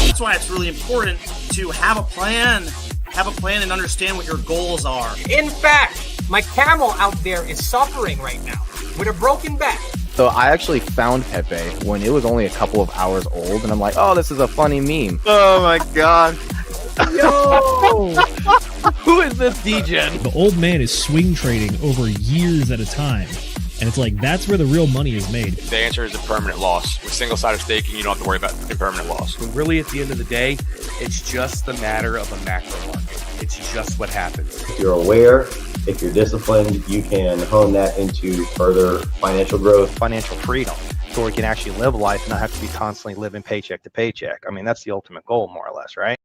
That's why it's really important to have a plan and understand what your goals are. In fact, my camel out there is suffering right now with a broken back. So I actually found Pepe when it was only a couple of hours old, and I'm like, oh, this is a funny meme. Oh my god. Yo! Who is this degen? The old man is swing trading over years at a time. And it's like, that's where the real money is made. The answer is a permanent loss. With single-sided staking, you don't have to worry about impermanent loss. But really, at the end of the day, it's just the matter of a macro market. It's just what happens. If you're aware, if you're disciplined, you can hone that into further financial growth. Financial freedom, so we can actually live life and not have to be constantly living paycheck to paycheck. I mean, that's the ultimate goal, more or less, right?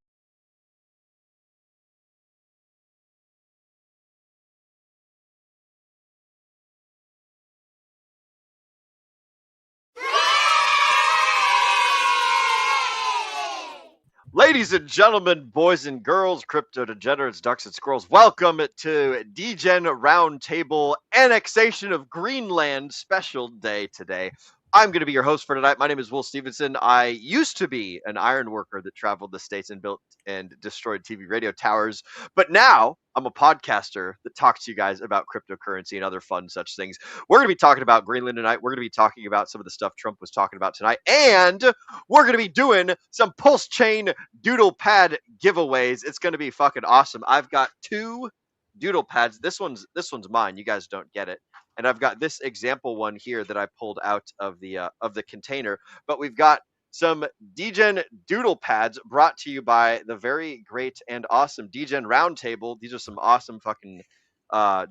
Ladies and gentlemen, boys and girls, crypto degenerates, ducks and squirrels, welcome to Degen Roundtable Annexation of Greenland special day today. I'm going to be your host for tonight. My name is Will Stevenson. I used to be an iron worker that traveled the states and built and destroyed TV radio towers, but now I'm a podcaster that talks to you guys about cryptocurrency and other fun such things. We're going to be talking about Greenland tonight. We're going to be talking about some of the stuff Trump was talking about tonight, and we're going to be doing some pulse chain doodle pad giveaways. It's going to be fucking awesome. I've got two doodle pads. This one's mine. You guys don't get it. And I've got this example one here that I pulled out of the container. But we've got some Degen doodle pads brought to you by the very great and awesome Degen Roundtable. These are some awesome fucking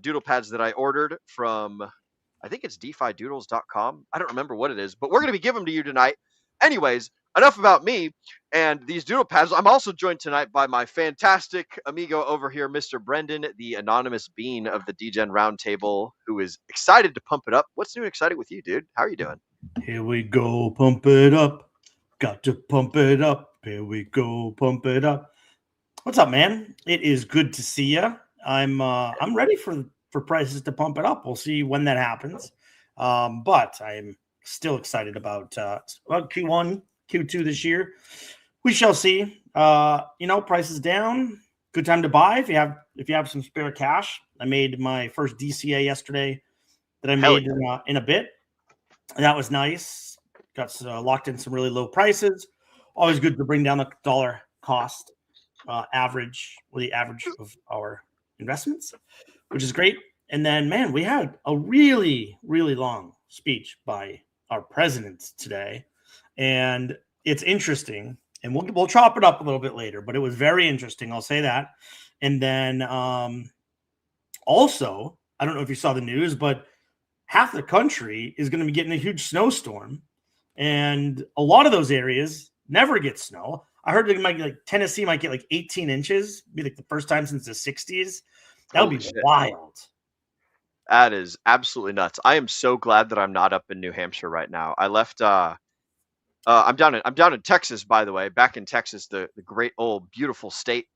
doodle pads that I ordered from, I think it's DeFiDoodles.com. I don't remember what it is, but we're going to be giving them to you tonight. Anyways, enough about me and these doodle pads. I'm also joined tonight by my fantastic amigo over here, Mr. Brendan, the anonymous bean of the Degen Roundtable, who is excited to pump it up. What's new and exciting with you, dude? How are you doing? Here we go, pump it up. Got to pump it up. Here we go, pump it up. What's up, man? It is good to see you. I'm ready for prices to pump it up. We'll see when that happens. But I'm still excited about Q1, Q2 this year. We shall see. Prices down. Good time to buy if you have some spare cash. I made my first DCA yesterday that I made in a bit. And that was nice. Got locked in some really low prices. Always good to bring down the dollar cost average, or the average of our investments, which is great. And then, man, we had a really, really long speech by our president today. And it's interesting, and we'll chop it up a little bit later, but it was very interesting. I'll say that. And then also, I don't know if you saw the news, but half the country is going to be getting a huge snowstorm, and a lot of those areas never get snow. I heard they might like Tennessee might get like 18 inches, be like the first time since the 60s. That would be wild. That is absolutely nuts. I am so glad that I'm not up in New Hampshire right now. I left. I'm down in Texas, by the way. Back in Texas, the great old beautiful state.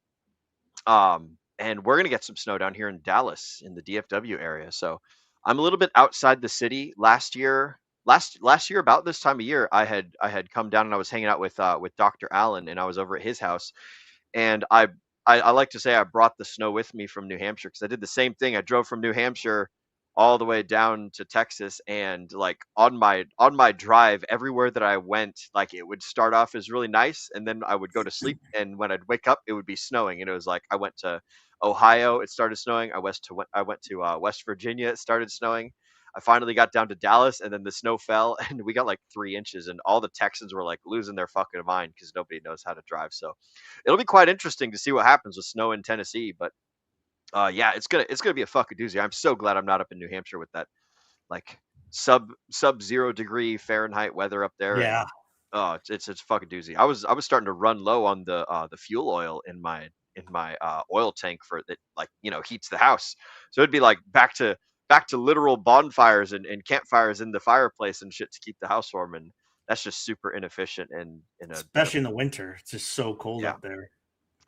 And we're gonna get some snow down here in Dallas in the DFW area. So I'm a little bit outside the city. Last year about this time of year, I had come down and I was hanging out with Dr. Allen, and I was over at his house, and I like to say I brought the snow with me from New Hampshire, because I did the same thing. I drove from New Hampshire all the way down to Texas, and like on my drive, everywhere that I went, like it would start off as really nice, and then I would go to sleep, and when I'd wake up, it would be snowing. And it was like I went to Ohio, it started snowing. I went to West Virginia, it started snowing. I finally got down to Dallas, and then the snow fell, and we got like 3 inches, and all the Texans were like losing their fucking mind because nobody knows how to drive. So it'll be quite interesting to see what happens with snow in Tennessee. But yeah, it's gonna be a fucking doozy. I'm so glad I'm not up in New Hampshire with that like sub 0 degree Fahrenheit weather up there. Yeah. And, it's fucking doozy. I was starting to run low on the fuel oil in my oil tank for that, like, heats the house. So it'd be like back to literal bonfires and campfires in the fireplace and shit to keep the house warm. And that's just super inefficient in a Especially in the winter. It's just so cold Yeah. out there.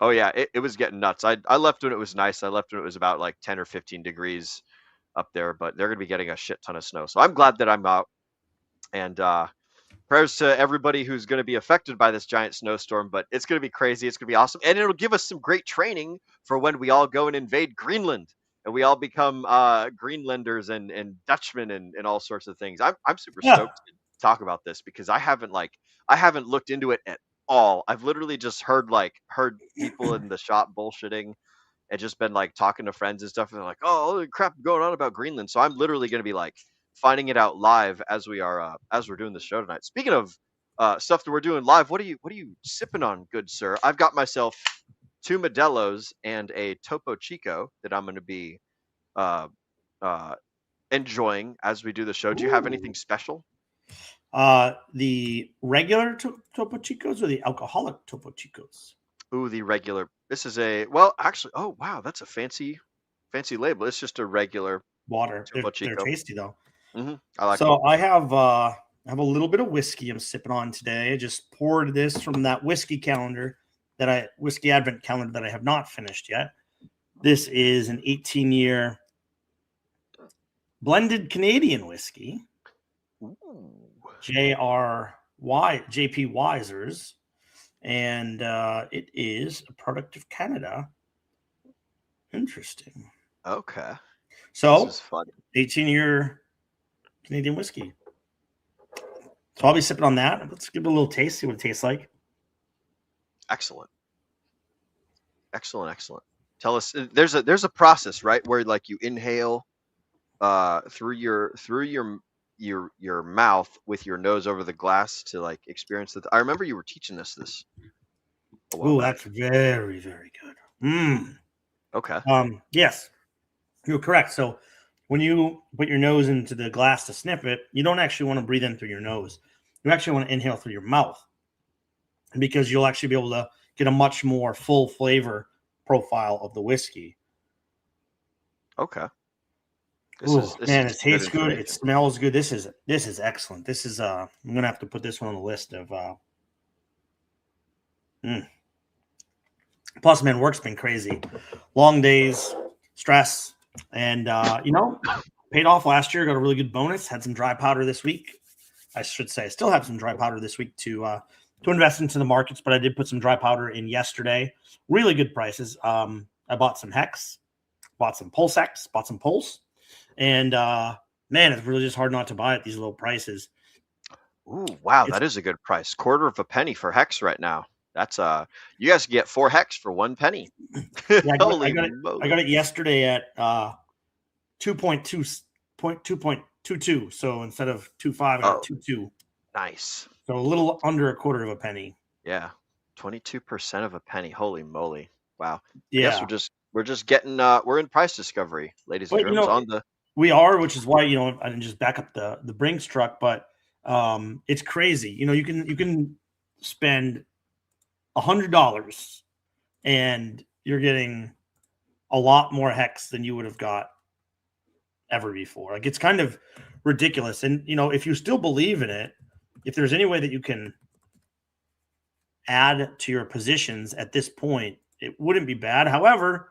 Oh yeah, it was getting nuts. I left when it was nice. I left when it was about like 10 or 15 degrees up there, but they're gonna be getting a shit ton of snow. So I'm glad that I'm out. And prayers to everybody who's going to be affected by this giant snowstorm, but it's going to be crazy. It's going to be awesome. And it'll give us some great training for when we all go and invade Greenland and we all become Greenlanders and Dutchmen and all sorts of things. I'm super Yeah. stoked to talk about this because I haven't looked into it at all. I've literally just heard people in the shop bullshitting and just been like talking to friends and stuff, and they're like, "Oh, all the crap going on about Greenland." So I'm literally going to be like finding it out live as we're doing the show tonight. Speaking of stuff that we're doing live, what are you sipping on, good sir? I've got myself 2 Modelo's and a Topo Chico that I'm going to be uh, enjoying as we do the show. Do you have anything special? The regular Topo Chicos or the alcoholic Topo Chicos? Ooh, the regular. This is actually, oh wow, that's a fancy label. It's just a regular Water. Topo They're Chico. tasty though. I like So them. I have a little bit of whiskey I'm sipping on today. I just poured this from that whiskey advent calendar that I have not finished yet. This is an 18-year blended Canadian whiskey. Ooh. JP Wiser's, and it is a product of Canada. Interesting. Okay. So This is fun. 18-year Canadian whiskey. So I'll be sipping on that. Let's give it a little taste, see what it tastes like. Excellent. Tell us, there's a process, right, where like you inhale through your mouth with your nose over the glass to like experience that. I remember you were teaching us this a while Ooh, back. that's very, very good. Okay. Yes, you're correct. So when you put your nose into the glass to sniff it, you don't actually want to breathe in through your nose. You actually want to inhale through your mouth because you'll actually be able to get a much more full flavor profile of the whiskey. Okay. It tastes good. It smells good. This is excellent. This is I'm gonna have to put this one on the list of Plus, man, work's been crazy. Long days, stress, and paid off last year. Got a really good bonus. Had some dry powder this week. I should say I still have some dry powder this week to invest into the markets, but I did put some dry powder in yesterday. Really good prices. I bought some Hex, bought some Pulse X, bought some Pulse. And man, it's really just hard not to buy at these low prices. Ooh, wow, that is a good price. Quarter of a penny for Hex right now. That's you guys can get 4 Hex for 1 penny. Yeah, I got it yesterday at 2.22. So instead of 2.5, I got 2.2. Nice. So a little under a quarter of a penny. Yeah, 22% of a penny. Holy moly! Wow. Yeah. I guess we're just getting we're in price discovery, ladies and gentlemen. We are, which is why I didn't just back up the Brinks truck, but it's crazy. You can spend $100 and you're getting a lot more Hex than you would have got ever before. Like, it's kind of ridiculous. And if you still believe in it, if there's any way that you can add to your positions at this point, it wouldn't be bad. However,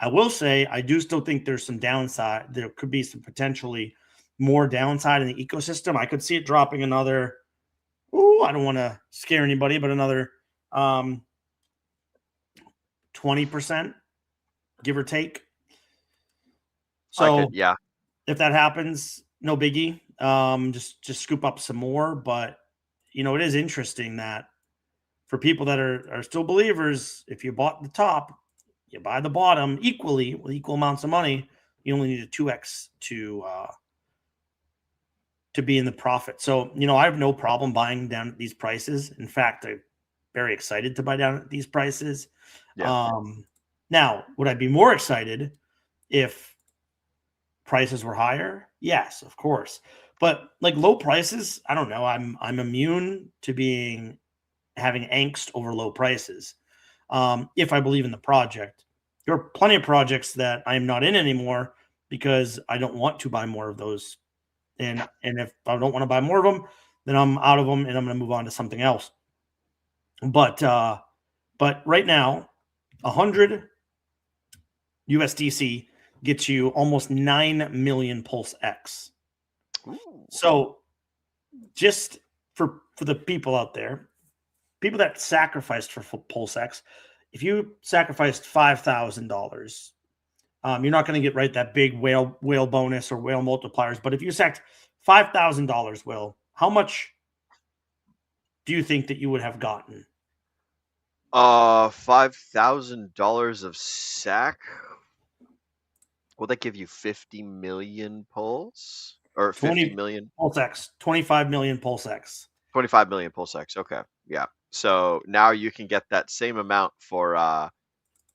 I will say I do still think there's some downside. There could be some potentially more downside in the ecosystem. I could see it dropping another, I don't want to scare anybody, but another 20%, give or take. So if that happens, no biggie. Just scoop up some more. But it is interesting that for people that are still believers, if you bought the top, you buy the bottom equally with equal amounts of money. You only need a 2x to be in the profit. So I have no problem buying down at these prices. In fact, I'm very excited to buy down at these prices. Yeah. Now, would I be more excited if prices were higher? Yes, of course. But like low prices, I don't know. I'm immune to having angst over low prices. If I believe in the project. There are plenty of projects that I am not in anymore because I don't want to buy more of those. And if I don't want to buy more of them, then I'm out of them and I'm going to move on to something else. But right now, 100 USDC gets you almost 9 million Pulse X. Ooh. So just for the people out there, people that sacrificed for Pulse X, if you sacrificed $5,000, you're not going to get that big whale bonus or whale multipliers. But if you sacked $5,000, Will, how much do you think that you would have gotten? $5,000 of sack. Will that give you 50 million pulse or 50 million Pulse X? 25 million Pulse X. 25 million Pulse X. Okay, yeah. So now you can get that same amount for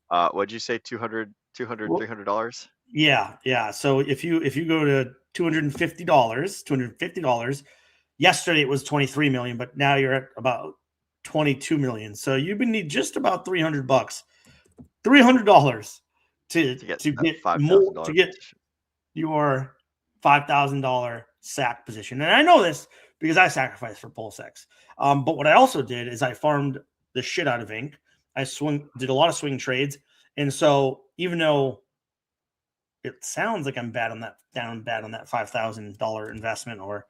what'd you say, $300? Yeah. So if you go to $250, yesterday it was 23 million, but now you're at about 22 million. So you would need just about $300, $300 to get more, to get your $5,000 sack position. And I know this because I sacrificed for Pulse X. But what I also did is I farmed the shit out of ink. I did a lot of swing trades. And so even though it sounds like I'm bad on that $5,000 investment or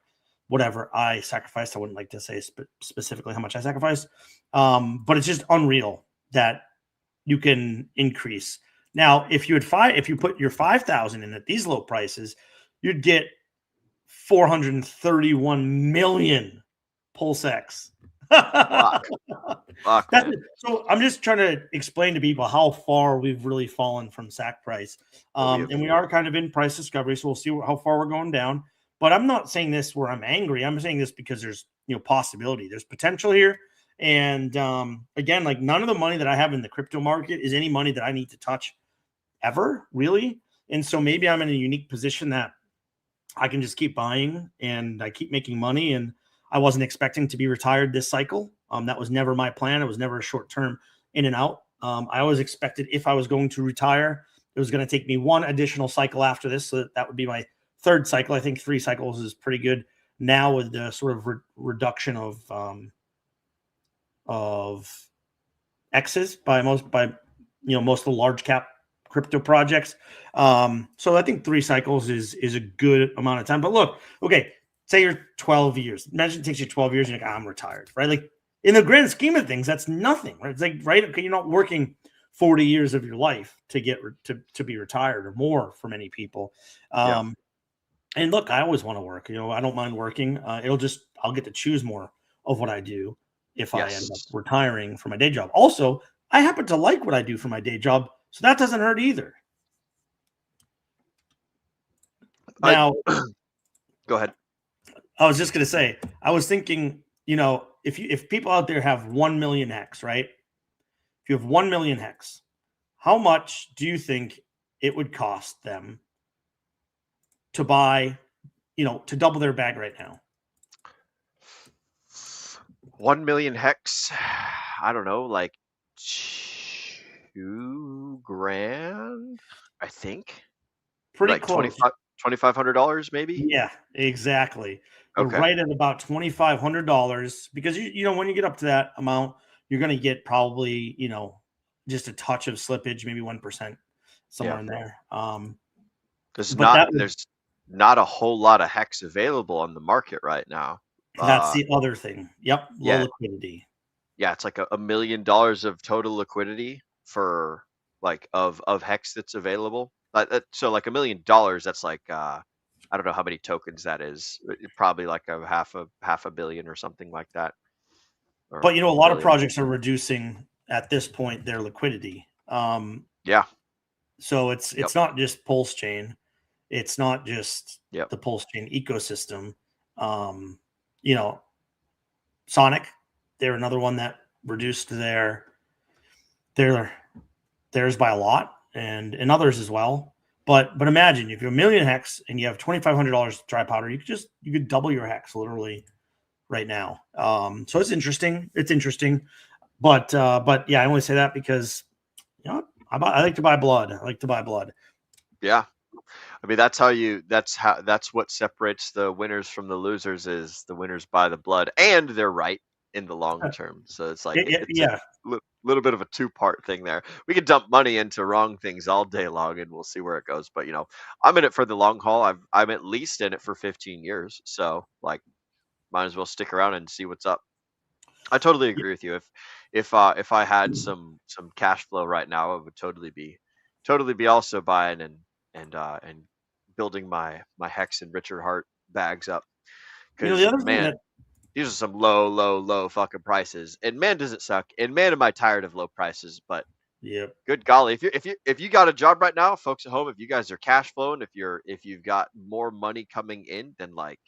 whatever I sacrificed, I wouldn't like to say specifically how much I sacrificed. But it's just unreal that you can increase. Now, if you put your 5,000 in at these low prices, you'd get 431 million Pulse X. Fuck, so I'm just trying to explain to people how far we've really fallen from sack price. And we are kind of in price discovery, so we'll see how far we're going down. But I'm not saying this where I'm angry. I'm saying this because there's possibility. There's potential here. And again, like none of the money that I have in the crypto market is any money that I need to touch ever, really. And so maybe I'm in a unique position that I can just keep buying and I keep making money. And I wasn't expecting to be retired this cycle. That was never my plan. It was never a short term in and out. I always expected if I was going to retire, it was going to take me one additional cycle after this. So that would be my third cycle. I think 3 cycles is pretty good now with the sort of reduction of X's by most of the large cap crypto projects. So I think 3 cycles is a good amount of time. But look, okay, say you're 12 years. Imagine it takes you 12 years and you're like, I'm retired, right? Like in the grand scheme of things, that's nothing, right? It's like, right? Okay, you're not working 40 years of your life to get to be retired or more for many people. And look, I always want to work. I don't mind working. I'll get to choose more of what I do if I end up retiring from my day job. Also, I happen to like what I do for my day job, so that doesn't hurt either. Now, go ahead. I was just going to say, I was thinking, if people out there have 1 million hex, right? If you have 1 million hex, how much do you think it would cost them to buy, to double their bag right now? 1 million hex. I don't know, like $2,000, I think. Pretty like close. $2,500 maybe. Yeah, exactly. Okay. We're right at about $2,500 because when you get up to that amount, you're going to get probably just a touch of slippage, maybe 1% somewhere in there. Because there's not a whole lot of hex available on the market right now. That's the other thing. Yep, low liquidity. Yeah, it's like $1 million of total liquidity for of hex that's available. So like $1 million, that's like I don't know how many tokens that is. Probably like a half a billion or something like that. But a lot of projects are reducing at this point their liquidity. So it's not just Pulse Chain, it's not just the Pulse Chain ecosystem. Sonic, they're another one that reduced theirs by a lot, and others as well. But imagine if you're 1 million hex and you have $2,500 dry powder, you could double your hex literally right now. So it's interesting. But yeah, I only say that because I like to buy blood. Yeah. I mean, that's what separates the winners from the losers is the winners by the blood, and they're right in the long term. So it's like it's a Yeah. little bit of a two-part thing there. We could dump money into wrong things all day long, and we'll see where it goes. But I'm in it for the long haul. I'm at least in it for 15 years, so like, might as well stick around and see what's up. I totally agree with you. If I had some cash flow right now, I would totally be also buying and building my Hex and Richard Hart bags up, The because other thing man, that these are some low fucking prices, and man, does it suck, and man, am I tired of low prices. But yeah. good golly, if you got a job right now, folks at home, if you guys are cash flowing, if you've got more money coming in, then like,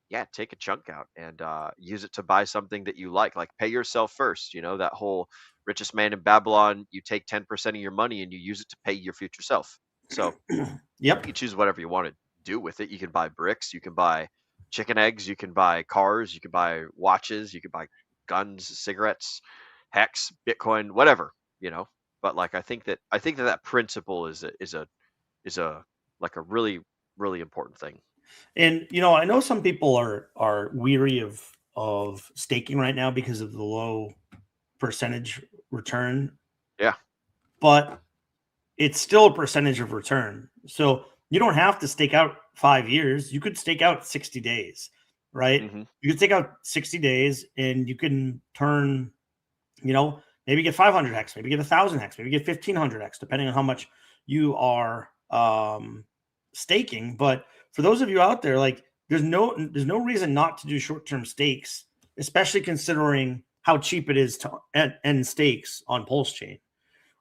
yeah, take a chunk out and use it to buy something that you like. Like, pay yourself first. That whole richest man in Babylon. You take 10% of your money and you use it to pay your future self. So Yep. you choose whatever you want to do with it. You can buy bricks. You can buy chicken eggs. You can buy cars. You can buy watches. You can buy guns, cigarettes, Hex, Bitcoin, whatever. But like, I think that principle is a like a really really important thing. And I know some people are weary of staking right now because of the low percentage return, Yeah. but it's still a percentage of return. So you don't have to stake out 5 years. You could stake out 60 days, right? hmm You could stake out 60 days and you can turn, maybe get 500 hex, maybe get 1,000 hex, maybe get 1,500 hex, depending on how much you are staking. But for those of you out there, like, there's no reason not to do short-term stakes, especially considering how cheap it is to end stakes on Pulse Chain,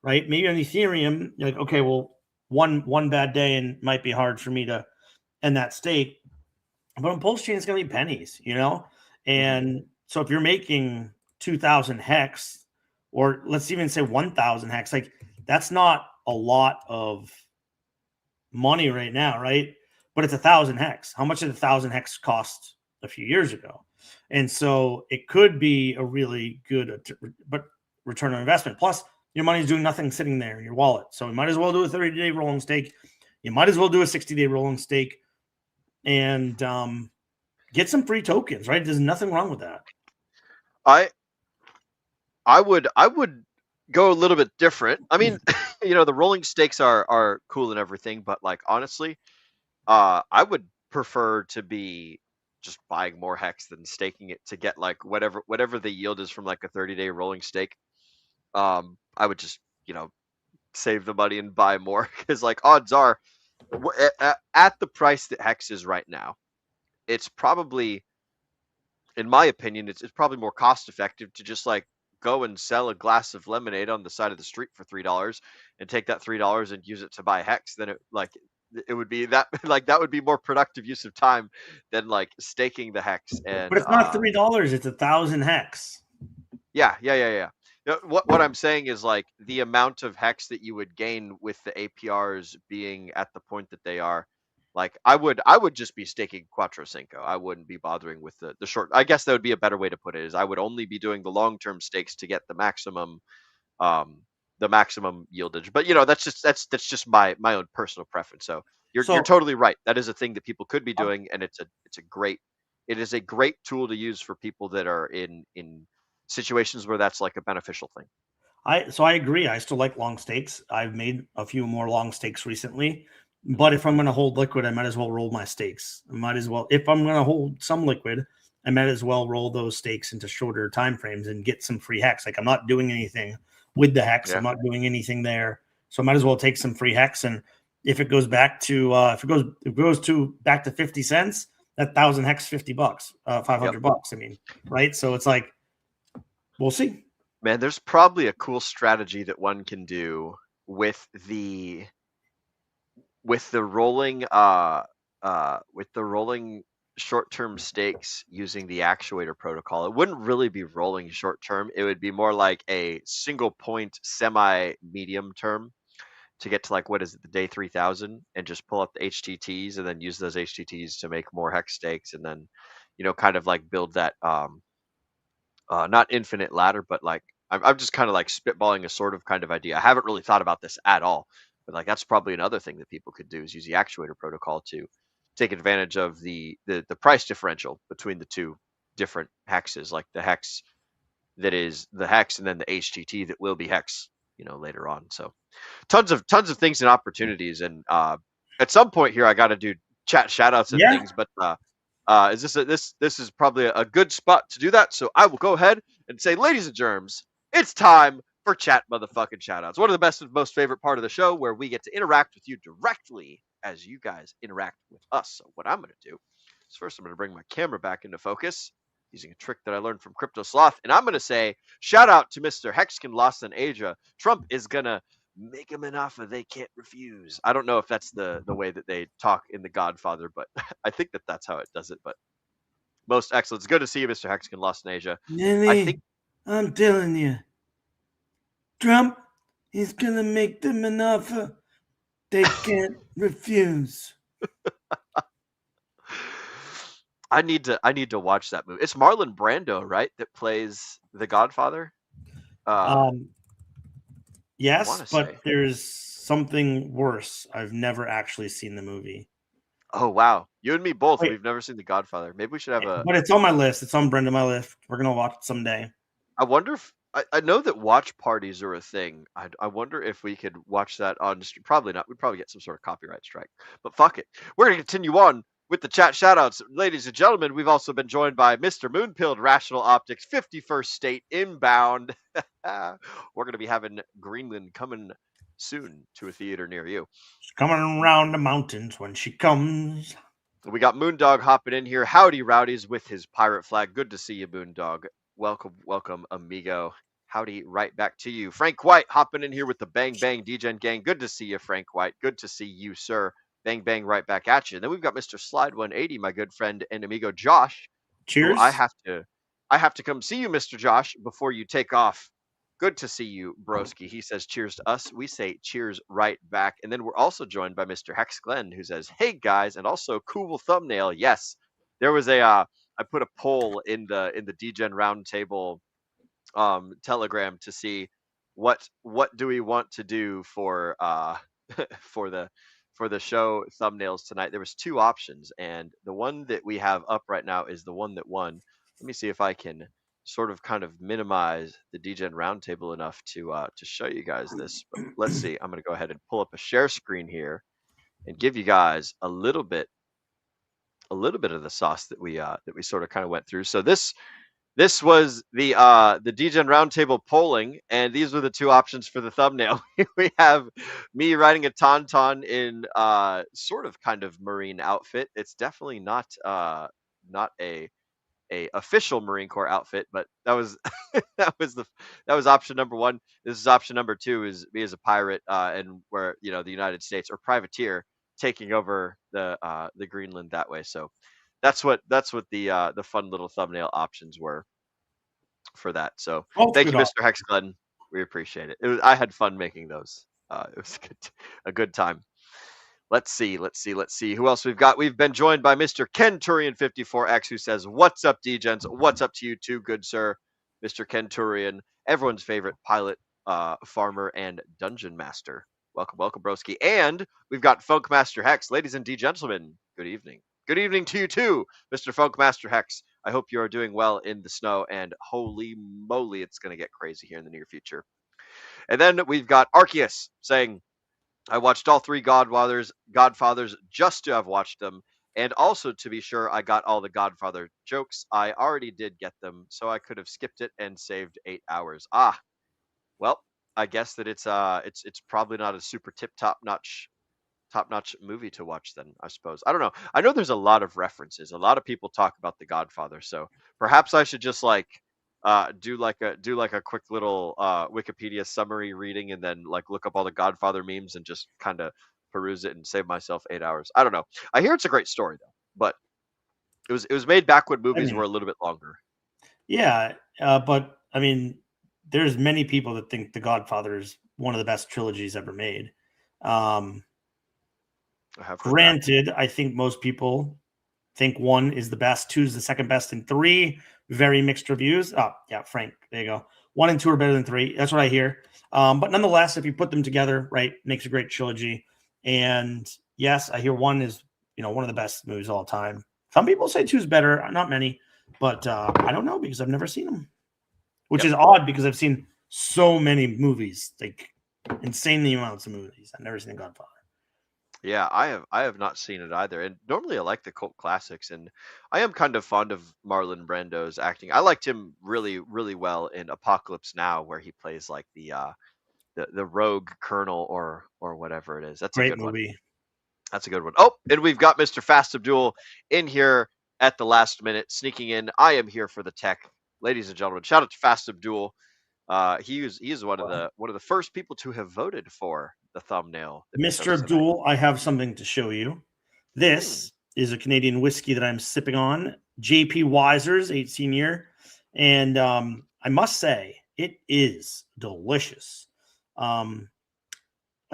right? Maybe on Ethereum, you're like, okay, well, one bad day and it might be hard for me to end that stake. But on Pulse Chain, it's going to be pennies, And so if you're making 2,000 hex, or let's even say 1,000 hex, like, that's not a lot of money right now, right? But it's 1,000 hex. How much did 1,000 hex cost a few years ago? And so it could be a really good return on investment. Plus, your money's doing nothing sitting there in your wallet. So you might as well do a 30-day rolling stake. You might as well do a 60-day rolling stake and get some free tokens, right? There's nothing wrong with that. I would go a little bit different. I mean, the rolling stakes are cool and everything, but like, honestly, I would prefer to be just buying more Hex than staking it to get like whatever the yield is from like a 30-day rolling stake. I would just save the money and buy more, because like, odds are at the price that Hex is right now, it's probably, in my opinion, it's probably more cost effective to just like go and sell a glass of lemonade on the side of the street for $3 and take that $3 and use it to buy Hex than it would be that like, that would be more productive use of time than like staking the Hex. And But it's not $3, it's 1,000 hex. Yeah. What I'm saying is, like, the amount of Hex that you would gain with the APRs being at the point that they are, like, I would just be staking Quattro Cinco. I wouldn't be bothering with the short. I guess that would be a better way to put it, is I would only be doing the long-term stakes to get the maximum yieldage. But that's just my own personal preference. So you're totally right. That is a thing that people could be doing, and it is a great tool to use for people that are in situations where that's like a beneficial thing. I agree. I still like long stakes. I've made a few more long stakes recently, but if I'm going to hold liquid, I might as well roll my stakes. If I'm going to hold some liquid, I might as well roll those stakes into shorter time frames and get some free Hex. Like, I'm not doing anything with the Hex. Yeah. I'm not doing anything there, so I might as well take some free Hex. And if it goes back to back to 50 cents, that 1,000 Hex, $50, $500. I mean, right? So it's like, we'll see. Man, there's probably a cool strategy that one can do with the rolling short-term stakes using the actuator protocol. It wouldn't really be rolling short-term. It would be more like a single point semi-medium term to get to, like, what is it, the day 3,000, and just pull up the HTTs and then use those HTTs to make more Hex stakes, and then kind of like build that not infinite ladder, but like, I'm just kind of like spitballing a sort of kind of idea. I haven't really thought about this at all, But like that's probably another thing that people could do is use the actuator protocol to take advantage of the price differential between the two different hexes, like the hex that is the hex and then the HTT that will be hex, later on. So tons of things and opportunities. And at some point here, I got to do chat shout outs and Yeah. things, but is this is probably a good spot to do that. So I will go ahead and say, ladies and germs, it's time for chat motherfucking shout outs. One of the best and most favorite part of the show where we get to interact with you directly as you guys interact with us. So what I'm going to do is first I'm going to bring my camera back into focus using a trick that I learned from Crypto Sloth. And I'm going to say, shout out to Mr. Hexkin Lost in Asia. Trump is going to make him an offer they can't refuse. I don't know if that's the way that they talk in The Godfather, but I think that's how it does it. But most excellent. It's good to see you, Mr. Hexkin Lost in Asia. Nelly, I'm telling you, Trump is going to make them an offer they can't refuse. I need to watch that movie. It's Marlon Brando, right, that plays The Godfather? Yes, but there's something worse. I've never actually seen the movie. Oh wow, you and me both. We've never seen The Godfather. Maybe we should have a. But it's on my list. It's on Brenda my list. We're gonna watch it someday. I wonder if I know that watch parties are a thing. I wonder if we could watch that on. Probably not. We'd probably get some sort of copyright strike. But fuck it. We're gonna continue on with the chat shoutouts, ladies and gentlemen. We've also been joined by Mr. Moonpilled Rational Optics, 51st State inbound. We're gonna be having Greenland coming soon to a theater near you. She's coming around the mountains when she comes. We got Moondog hopping in here. Howdy, rowdies, with his pirate flag. Good to see you, Moondog. Welcome, amigo. Howdy, right back to you. Frank White hopping in here with the Bang Bang DGen gang. Good to see you, Frank White. Good to see you, sir. Bang Bang right back at you. And then we've got Mr. Slide 180, my good friend and amigo Josh. Cheers. I have to come see you, Mr. Josh, before you take off. Good to see you, broski. He says cheers to us. We say cheers right back. And then we're also joined by Mr. Hex Glenn, who says, hey guys, and also cool thumbnail. Yes, there was I put a poll in the DGen Roundtable Telegram to see what do we want to do for for the show thumbnails tonight. There was two options, and the one that we have up right now is the one that won. Let me see if I can sort of kind of minimize the DGen Roundtable enough to show you guys this. But let's see. I'm going to go ahead and pull up a share screen here and give you guys a little bit of the sauce that we sort of kind of went through. So this was the DGen Roundtable polling, and these were the two options for the thumbnail. We have me riding a tauntaun in sort of kind of marine outfit. It's definitely not a official Marine Corps outfit, but that was that was option number one. This is option number two, is me as a pirate and where the United States, or privateer, taking over the Greenland that way. So that's what the fun little thumbnail options were for that. So thank you, Mr. Hex Glenn. We appreciate it. I had fun making those. It was a good time. Let's see. Who else we've got? We've been joined by Mr. Kenturian54X, who says, what's up, D-Gens? What's up to you too, good sir? Mr. Kenturian, everyone's favorite pilot, farmer, and dungeon master. Welcome, broski. And we've got Funkmaster Hex. Ladies and D-gentlemen, good evening. Good evening to you too, Mr. Funkmaster Hex. I hope you are doing well in the snow, and holy moly, it's going to get crazy here in the near future. And then we've got Arceus saying, I watched all three Godfathers just to have watched them, and also to be sure I got all the Godfather jokes. I already did get them, so I could have skipped it and saved 8 hours. Well, I guess that it's probably not a super top notch movie to watch then, I suppose. I don't know. I know there's a lot of references. A lot of people talk about the Godfather, so perhaps I should just do like a quick little Wikipedia summary reading, and then look up all the Godfather memes and just kind of peruse it and save myself 8 hours. I don't know. I hear it's a great story though, but it was made back when movies were a little bit longer. Yeah, but I mean, there's many people that think The Godfather is one of the best trilogies ever made. Granted, I think most people think 1 is the best, 2 is the second best, and 3 very mixed reviews. Oh yeah, Frank, there you go. 1 and 2 are better than 3. That's what I hear. But nonetheless, if you put them together, right, makes a great trilogy. And yes, I hear one is, one of the best movies of all time. Some people say two is better, not many, but I don't know because I've never seen them, which is odd because I've seen so many movies, like insanely amounts of movies. I've never seen The Godfather. Yeah, I have not seen it either. And normally I like the cult classics, and I am kind of fond of Marlon Brando's acting. I liked him really, really well in Apocalypse Now, where he plays like the rogue colonel or whatever it is. That's a Great good one. movie. That's a good one. Oh, and we've got Mr. Fast Abdul in here at the last minute, sneaking in. I am here for the tech, ladies and gentlemen. Shout out to Fast Abdul. He is one of the first people to have voted for the thumbnail. that we Mr. chose tonight. Abdul, I have something to show you. This is a Canadian whiskey that I'm sipping on, JP Wiser's 18 year. And I must say, it is delicious. I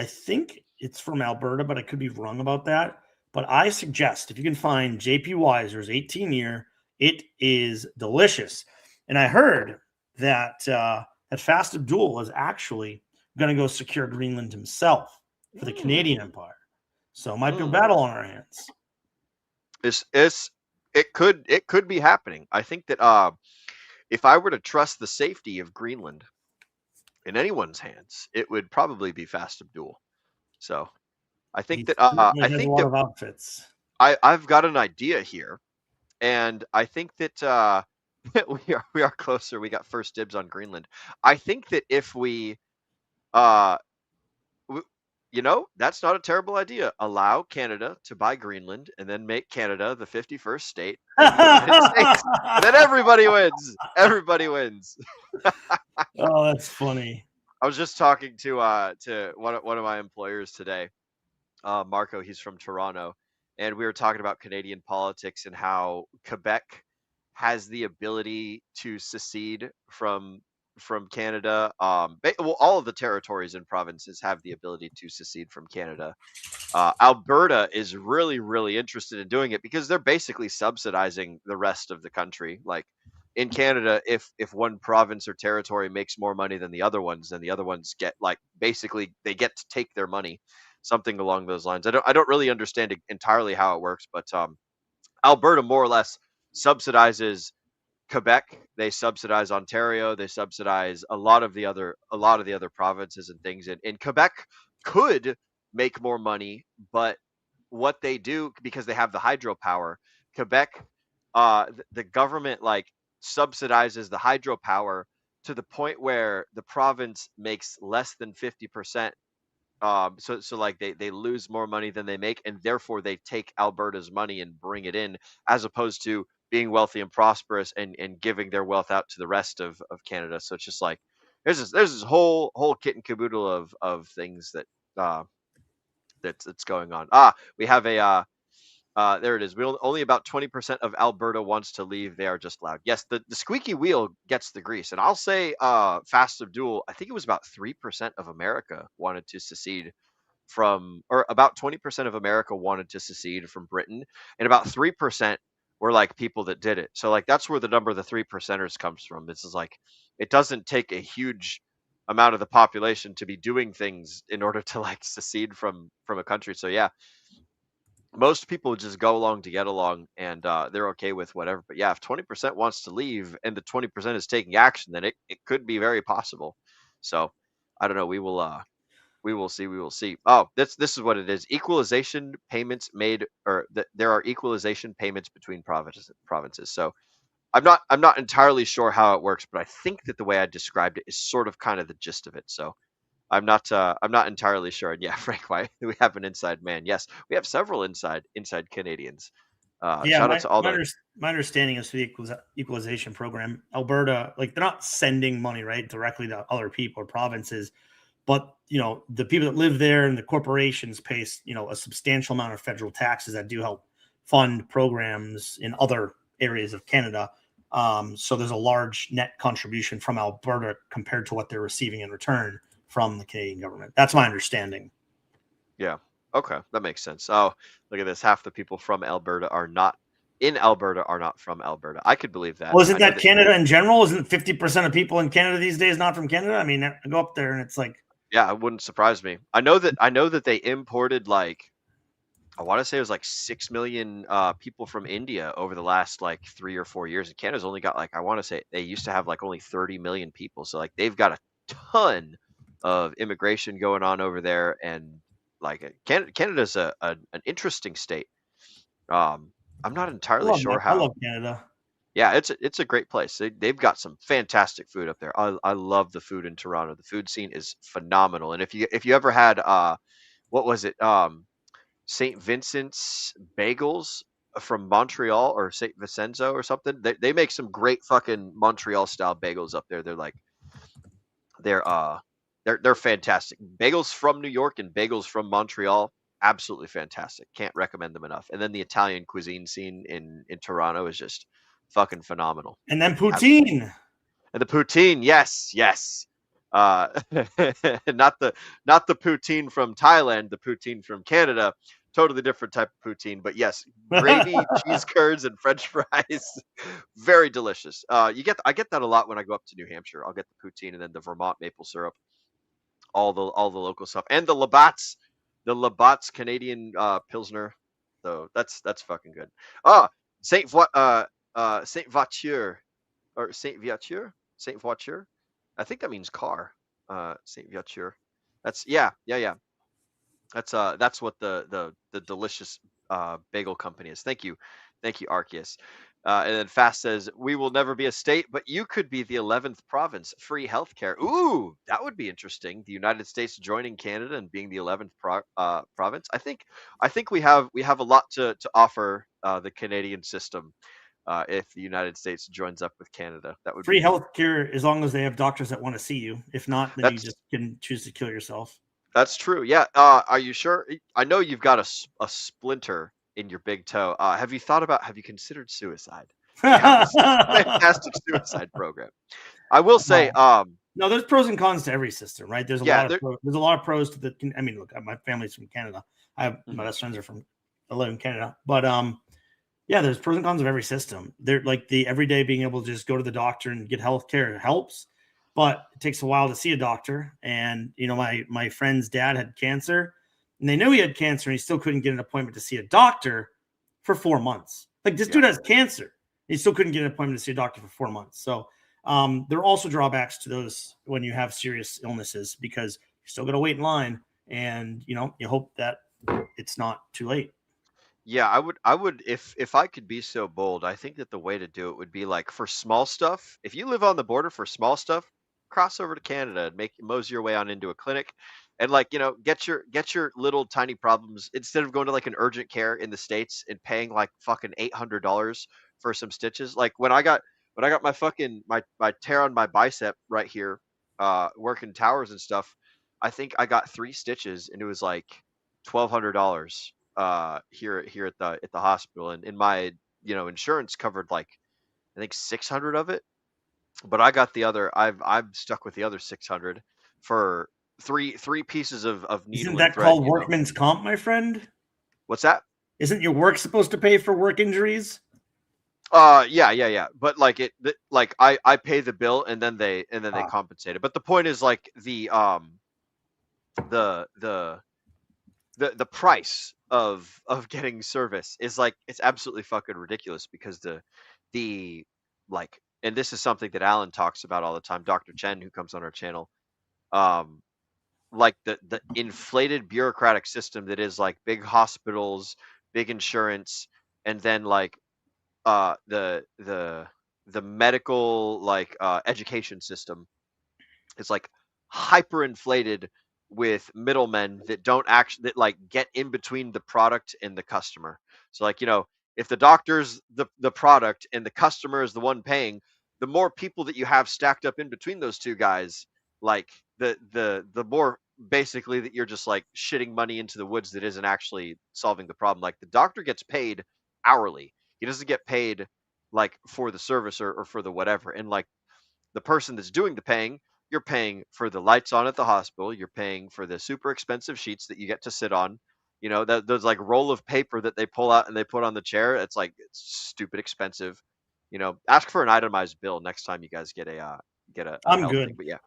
think it's from Alberta, but I could be wrong about that. But I suggest if you can find JP Wiser's 18 year, it is delicious. And I heard that that Fast Abdul is actually going to go secure Greenland himself for the Canadian Empire. So it might be a battle on our hands. It could be happening. I think that if I were to trust the safety of Greenland in anyone's hands, it would probably be Fast Abdul. So I think that I think a lot of outfits. I've got an idea here, and I think that we are closer. We got first dibs on Greenland. I think that if we that's not a terrible idea. Allow Canada to buy Greenland and then make Canada the 51st state of the United States. And then everybody wins. Everybody wins. Oh, that's funny. I was just talking to one of my employers today, Marco. He's from Toronto, and we were talking about Canadian politics and how Quebec has the ability to secede from Canada. Well, all of the territories and provinces have the ability to secede from Canada. Alberta is really, really interested in doing it because they're basically subsidizing the rest of the country. Like in Canada, if one province or territory makes more money than the other ones, then the other ones get basically they get to take their money, something along those lines. I don't really understand entirely how it works, but Alberta more or less subsidizes Quebec, they subsidize Ontario, they subsidize a lot of the other provinces and things. And Quebec could make more money, but what they do, because they have the hydropower, Quebec, the government subsidizes the hydropower to the point where the province makes less than 50%. So they lose more money than they make, and therefore they take Alberta's money and bring it in, as opposed to being wealthy and prosperous and giving their wealth out to the rest of Canada. So it's just there's this whole kit and caboodle of things that's going on. We have a there it is. Only about 20% of Alberta wants to leave. They are just loud. Yes, the squeaky wheel gets the grease. And I'll say Fast Abdul, I think it was about 3% of America wanted to secede or about 20% of America wanted to secede from Britain, and about 3% were people that did it. So that's where the number of the 3%ers comes from. This is it doesn't take a huge amount of the population to be doing things in order to secede from a country. So yeah, most people just go along to get along, and they're okay with whatever. But yeah, if 20% wants to leave and the 20% is taking action, then it could be very possible. So I don't know. We will see. We will see. Oh, this is what it is. Equalization payments made, or there are equalization payments between provinces. So I'm not entirely sure how it works, but I think that the way I described it is sort of kind of the gist of it. So I'm not entirely sure. And yeah, Frank, why we have an inside man? Yes, we have several inside Canadians. Shout out to all my understanding is for the equalization program, Alberta, they're not sending money right directly to other people or provinces, but the people that live there and the corporations pay a substantial amount of federal taxes that do help fund programs in other areas of Canada. So there's a large net contribution from Alberta compared to what they're receiving in return from the Canadian government. That's my understanding. Yeah. Okay, that makes sense. Oh, look at this. Half the people from Alberta are not in Alberta are not from Alberta. I could believe that. Well, isn't I know that Canada in general? Isn't 50% of people in Canada these days not from Canada? I mean, I go up there and it's like, Yeah, it wouldn't surprise me. I know that they imported like, I want to say it was like 6 million people from India over the last like 3 or 4 years. And Canada's only got like, I want to say they used to have like only 30 million people. So like they've got a ton of immigration going on over there. And like Canada's an interesting state. I'm not entirely sure I how. love Canada. Yeah, it's a great place. They've got some fantastic food up there. I love the food in Toronto. The food scene is phenomenal. And if you ever had what was it? St. Vincent's bagels from Montreal or St. Vincenzo or something. They make some great fucking Montreal style bagels up there. They're uh they're fantastic. Bagels from New York and bagels from Montreal, absolutely fantastic. Can't recommend them enough. And then the Italian cuisine scene in Toronto is just fucking phenomenal. And then poutine. And the poutine, yes. Uh, not the poutine from Thailand, the poutine from Canada. Totally different type of poutine, but yes, gravy, cheese curds, and French fries, very delicious. I get that a lot when I go up to New Hampshire. I'll get the poutine and then the Vermont maple syrup, all the local stuff, and the Labatt's Canadian Pilsner. So that's fucking good. Saint Voiture or Saint Voiture. Saint Voiture. I think that means car. Saint Voiture. That's yeah. That's what the delicious bagel company is. Thank you, Arceus. And then Fast says we will never be a state, but you could be the 11th province. Free healthcare. Ooh, that would be interesting. The United States joining Canada and being the 11th province. I think we have a lot to offer the Canadian system. If the United States joins up with Canada, that would free be healthcare as long as they have doctors that want to see you. If not, then you just can choose to kill yourself. That's true. Yeah. Are you sure? I know you've got a splinter in your big toe. Have you considered suicide? They have this fantastic suicide program. I will say, no, there's pros and cons to every system, right? There's a lot of pros to the. I mean, look, my family's from Canada. My best friends are from live in Canada, but yeah, there's pros and cons of every system. They're like the everyday being able to just go to the doctor and get health care helps, but it takes a while to see a doctor. And my friend's dad had cancer, and they knew he had cancer, and he still couldn't get an appointment to see a doctor for 4 months. Like this dude has cancer, he still couldn't get an appointment to see a doctor for 4 months. So there are also drawbacks to those when you have serious illnesses, because you're still going to wait in line, and you hope that it's not too late. Yeah, I would if I could be so bold, I think that the way to do it would be like for small stuff. If you live on the border for small stuff, cross over to Canada and mosey your way on into a clinic, and get your little tiny problems instead of going to like an urgent care in the States and paying like fucking $800 for some stitches. Like when I got my fucking my tear on my bicep right here, working towers and stuff, I think I got 3 stitches and it was like $1,200 here at the hospital, and in my insurance covered like I think 600 of it, but I got the other. I'm stuck with the other 600 for three pieces of needle. Isn't that called workman's comp, my friend? What's that? Isn't your work supposed to pay for work injuries? Yeah. But like I pay the bill and then they compensate it. But the point is like the price of getting service is like it's absolutely fucking ridiculous, because the like, and this is something that Alan talks about all the time, Dr. Chen, who comes on our channel, like the inflated bureaucratic system that is like big hospitals, big insurance, and then like the medical like education system is like hyperinflated with middlemen that don't actually like get in between the product and the customer. So like if the doctor's the product and the customer is the one paying, the more people that you have stacked up in between those two guys, like the more basically that you're just like shitting money into the woods that isn't actually solving the problem. Like the doctor gets paid hourly, he doesn't get paid like for the service or for the whatever. And like the person that's doing the paying, you're paying for the lights on at the hospital, you're paying for the super expensive sheets that you get to sit on, You know, that those like roll of paper that they pull out and they put on the chair. It's like it's stupid expensive. You know, ask for an itemized bill next time you guys get a I'm health good. thing. But yeah,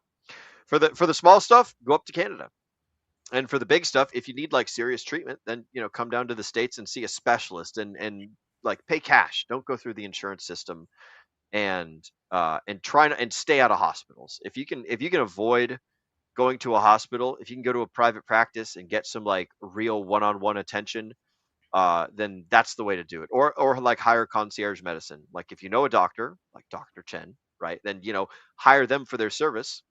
for the small stuff, go up to Canada. And for the big stuff, if you need like serious treatment, then you know come down to the States and see a specialist and like pay cash. Don't go through the insurance system and try and stay out of hospitals. If you can avoid going to a hospital, if you can go to a private practice and get some like real one-on-one attention, then that's the way to do it. Or like hire concierge medicine. Like if you know a doctor, like Dr. Chen, right? Then you know hire them for their service.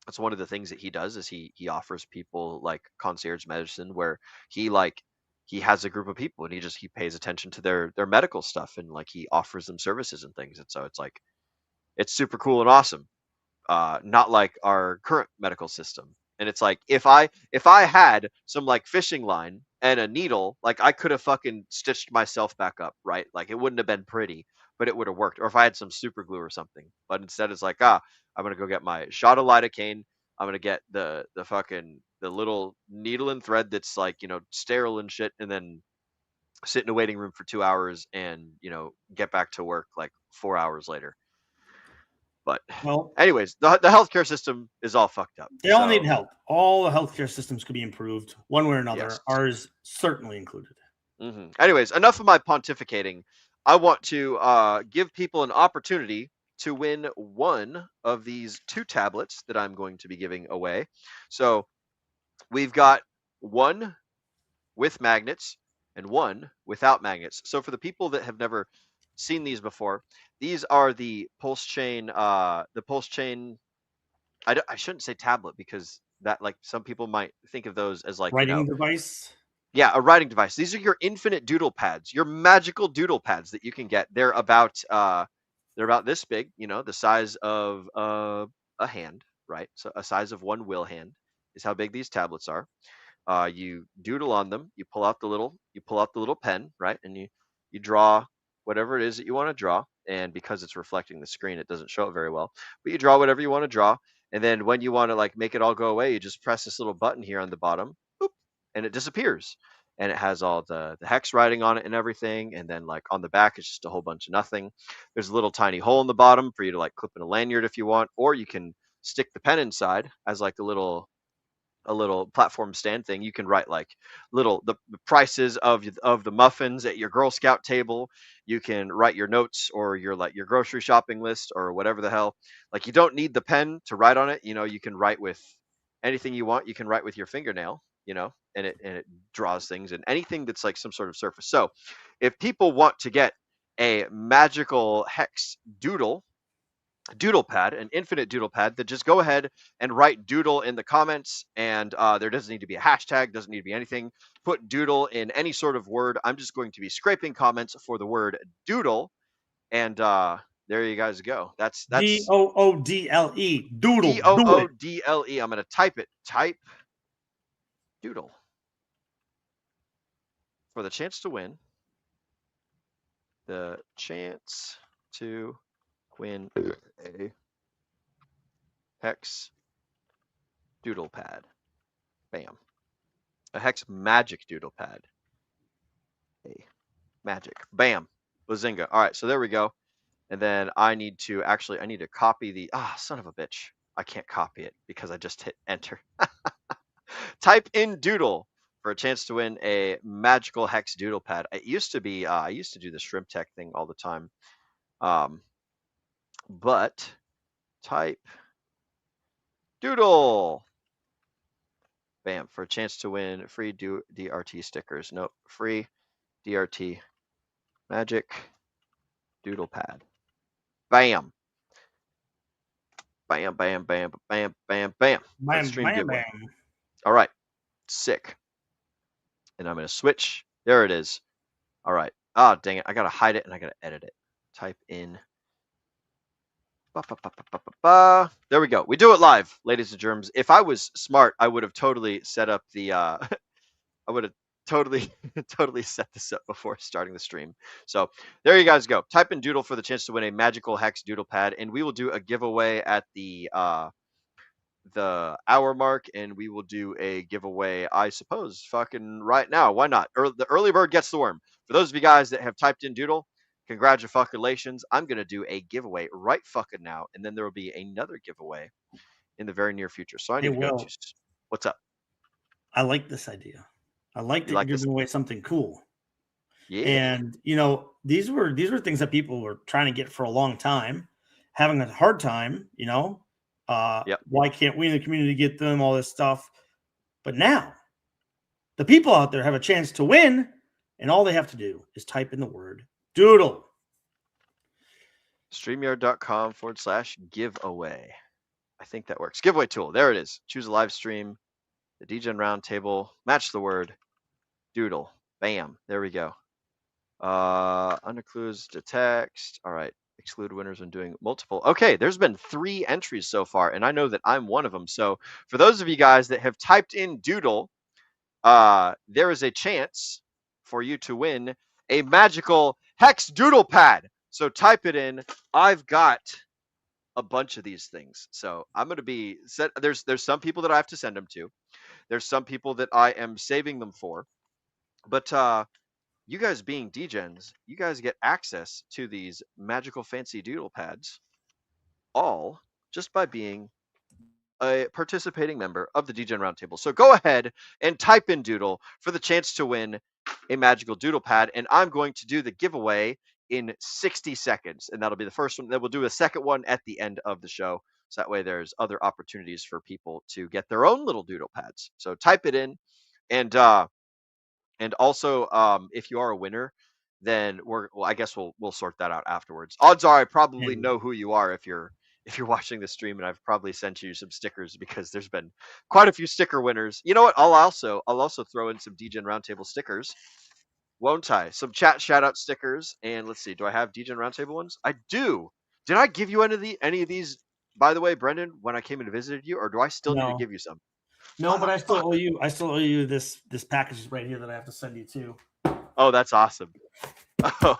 That's one of the things that he does is he offers people like concierge medicine where he has a group of people and he pays attention to their medical stuff and like he offers them services and things. And so it's like it's super cool and awesome. Not like our current medical system. And it's like if I had some like fishing line and a needle, like I could have fucking stitched myself back up, right? Like it wouldn't have been pretty, but it would have worked. Or if I had some super glue or something. But instead it's like, I'm gonna go get my shot of lidocaine. I'm gonna get the fucking the little needle and thread that's like, you know, sterile and shit, and then sit in a waiting room for 2 hours and, you know, get back to work like 4 hours later. But Well, anyways, the healthcare system is all fucked up. they all So, need help. All the healthcare systems could be improved one way or another. Yes. Ours certainly included. Anyways, enough of my pontificating. I want to give people an opportunity to win one of these 2 tablets that I'm going to be giving away. So we've got one with magnets and one without magnets. So for the people that have never seen these before, these are the pulse chain. I shouldn't say tablet because that like some people might think of those as like Writing device. Yeah, a writing device. These are your infinite doodle pads, your magical doodle pads that you can get. They're about this big, you know, the size of a hand, right? So a size of one wheel hand is how big these tablets are. You doodle on them. You pull out the little pen, right, and you draw whatever it is that you want to draw. And because it's reflecting the screen, it doesn't show it very well. But you draw whatever you want to draw, and then when you want to like make it all go away, you just press this little button here on the bottom, boop, and it disappears. And it has all the hex writing on it and everything. And then like on the back, it's just a whole bunch of nothing. There's a little tiny hole in the bottom for you to like clip in a lanyard if you want, or you can stick the pen inside as like a little platform stand thing. You can write like the prices of the muffins at your Girl Scout table. You can write your notes or your grocery shopping list or whatever the hell. Like you don't need the pen to write on it. You know, you can write with anything you want. You can write with your fingernail, you know, and it draws things and anything that's like some sort of surface. So if people want to get a magical hex doodle pad, an infinite doodle pad, that just go ahead and write doodle in the comments. And there doesn't need to be a hashtag, doesn't need to be anything. Put doodle in any sort of word. I'm just going to be scraping comments for the word doodle. And there you guys go. That's DOODLE. Doodle. DOODLE. I'm going to type it. Type doodle for the chance to win. The chance to win a hex doodle pad. Bam. A hex magic doodle pad. Hey, magic. Bam. Bazinga. All right, so there we go. And then I need to copy the son of a bitch. I can't copy it because I just hit enter. Type in doodle for a chance to win a magical hex doodle pad. It used to be I used to do the shrimp tech thing all the time. But type doodle. Bam, for a chance to win free DRT stickers. Nope, free DRT magic doodle pad. Bam. Bam, bam, bam, bam, bam, bam. Bam, bam, bam. All right, sick. And I'm going to switch. There it is. All right. Ah, dang it. I got to hide it and I got to edit it. Type in. There we go. We do it live, ladies and germs. If I was smart, I would have totally set up the I would have totally set this up before starting the stream. So there you guys go. Type in doodle for the chance to win a magical hex doodle pad, and we will do a giveaway at the the hour mark, and we will do a giveaway, I suppose, fucking right now. Why not? The early bird gets the worm. For those of you guys that have typed in Doodle, congratulations. I'm going to do a giveaway right fucking now, and then there will be another giveaway in the very near future. So I Hey, need to go Will, to... What's up? I like this idea. I like that like you're this? giving away something cool. Yeah. And these were things that people were trying to get for a long time, having a hard time. Yep. Why can't we in the community get them? All this stuff. But now, the people out there have a chance to win, and all they have to do is type in the word Doodle. StreamYard.com/giveaway. I think that works. Giveaway tool. There it is. Choose a live stream. The DGen Roundtable. Match the word Doodle. Bam. There we go. Under clues to text. All right. Exclude winners when doing multiple. Okay, there's been 3 entries so far, and I know that I'm one of them. So for those of you guys that have typed in Doodle, there is a chance for you to win a magical hex doodle pad. So type it in. I've got a bunch of these things. So I'm going to be set. There's some people that I have to send them to. There's some people that I am saving them for. But you guys being degens, you guys get access to these magical fancy doodle pads, all just by being a participating member of the DGen Roundtable. So go ahead and type in Doodle for the chance to win a magical doodle pad, and I'm going to do the giveaway in 60 seconds, and that'll be the first one. Then we'll do a second one at the end of the show, so that way there's other opportunities for people to get their own little doodle pads. So type it in, and also, if you are a winner, then I guess we'll sort that out afterwards. Odds are I probably know who you are if you're watching the stream, and I've probably sent you some stickers because there's been quite a few sticker winners. You know what? I'll also throw in some DGen Roundtable stickers, won't I? Some chat shout out stickers, and let's see. Do I have DGen Roundtable ones? I do. Did I give you any of these, by the way, Brendan, when I came and visited you, or do I still need to give you some? No, but I still owe you. I still owe you this package right here that I have to send you too. Oh, that's awesome. Oh,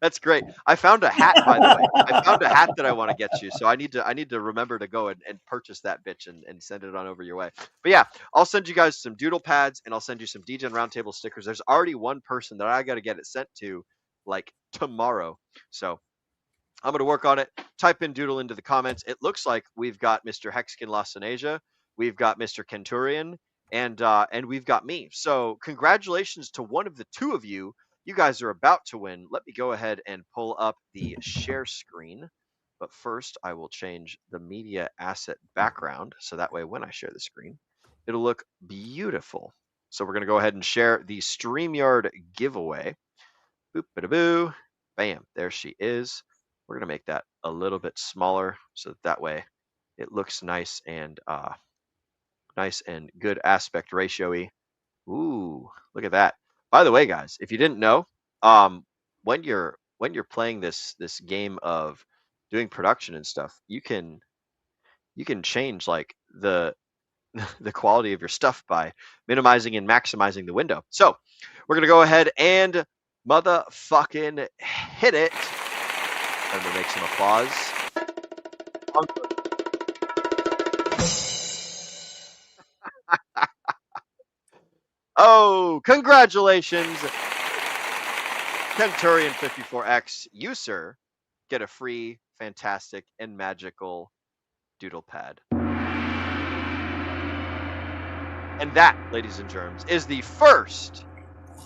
that's great. I found a hat, by the way. I found a hat that I want to get you, so I need to remember to go and purchase that bitch and send it on over your way. But yeah, I'll send you guys some doodle pads, and I'll send you some DGen Roundtable stickers. There's already one person that I got to get it sent to like tomorrow, so I'm going to work on it. Type in Doodle into the comments. It looks like we've got Mr. Hexkin Lasanasia, we've got Mr. Kenturian, and we've got me. So congratulations to one of the 2 of you. You guys are about to win. Let me go ahead and pull up the share screen. But first, I will change the media asset background, so that way when I share the screen, it'll look beautiful. So we're going to go ahead and share the StreamYard giveaway. Boop, bada-boo. Bam, there she is. We're going to make that a little bit smaller so that way it looks nice and good aspect ratio-y. Ooh, look at that. By the way, guys, if you didn't know, when you're playing this game of doing production and stuff, you can change like the the quality of your stuff by minimizing and maximizing the window. So we're gonna go ahead and motherfucking hit it. I'm gonna make some applause. Oh, congratulations, Kenturian54X. You, sir, get a free, fantastic, and magical doodle pad. And that, ladies and germs, is the first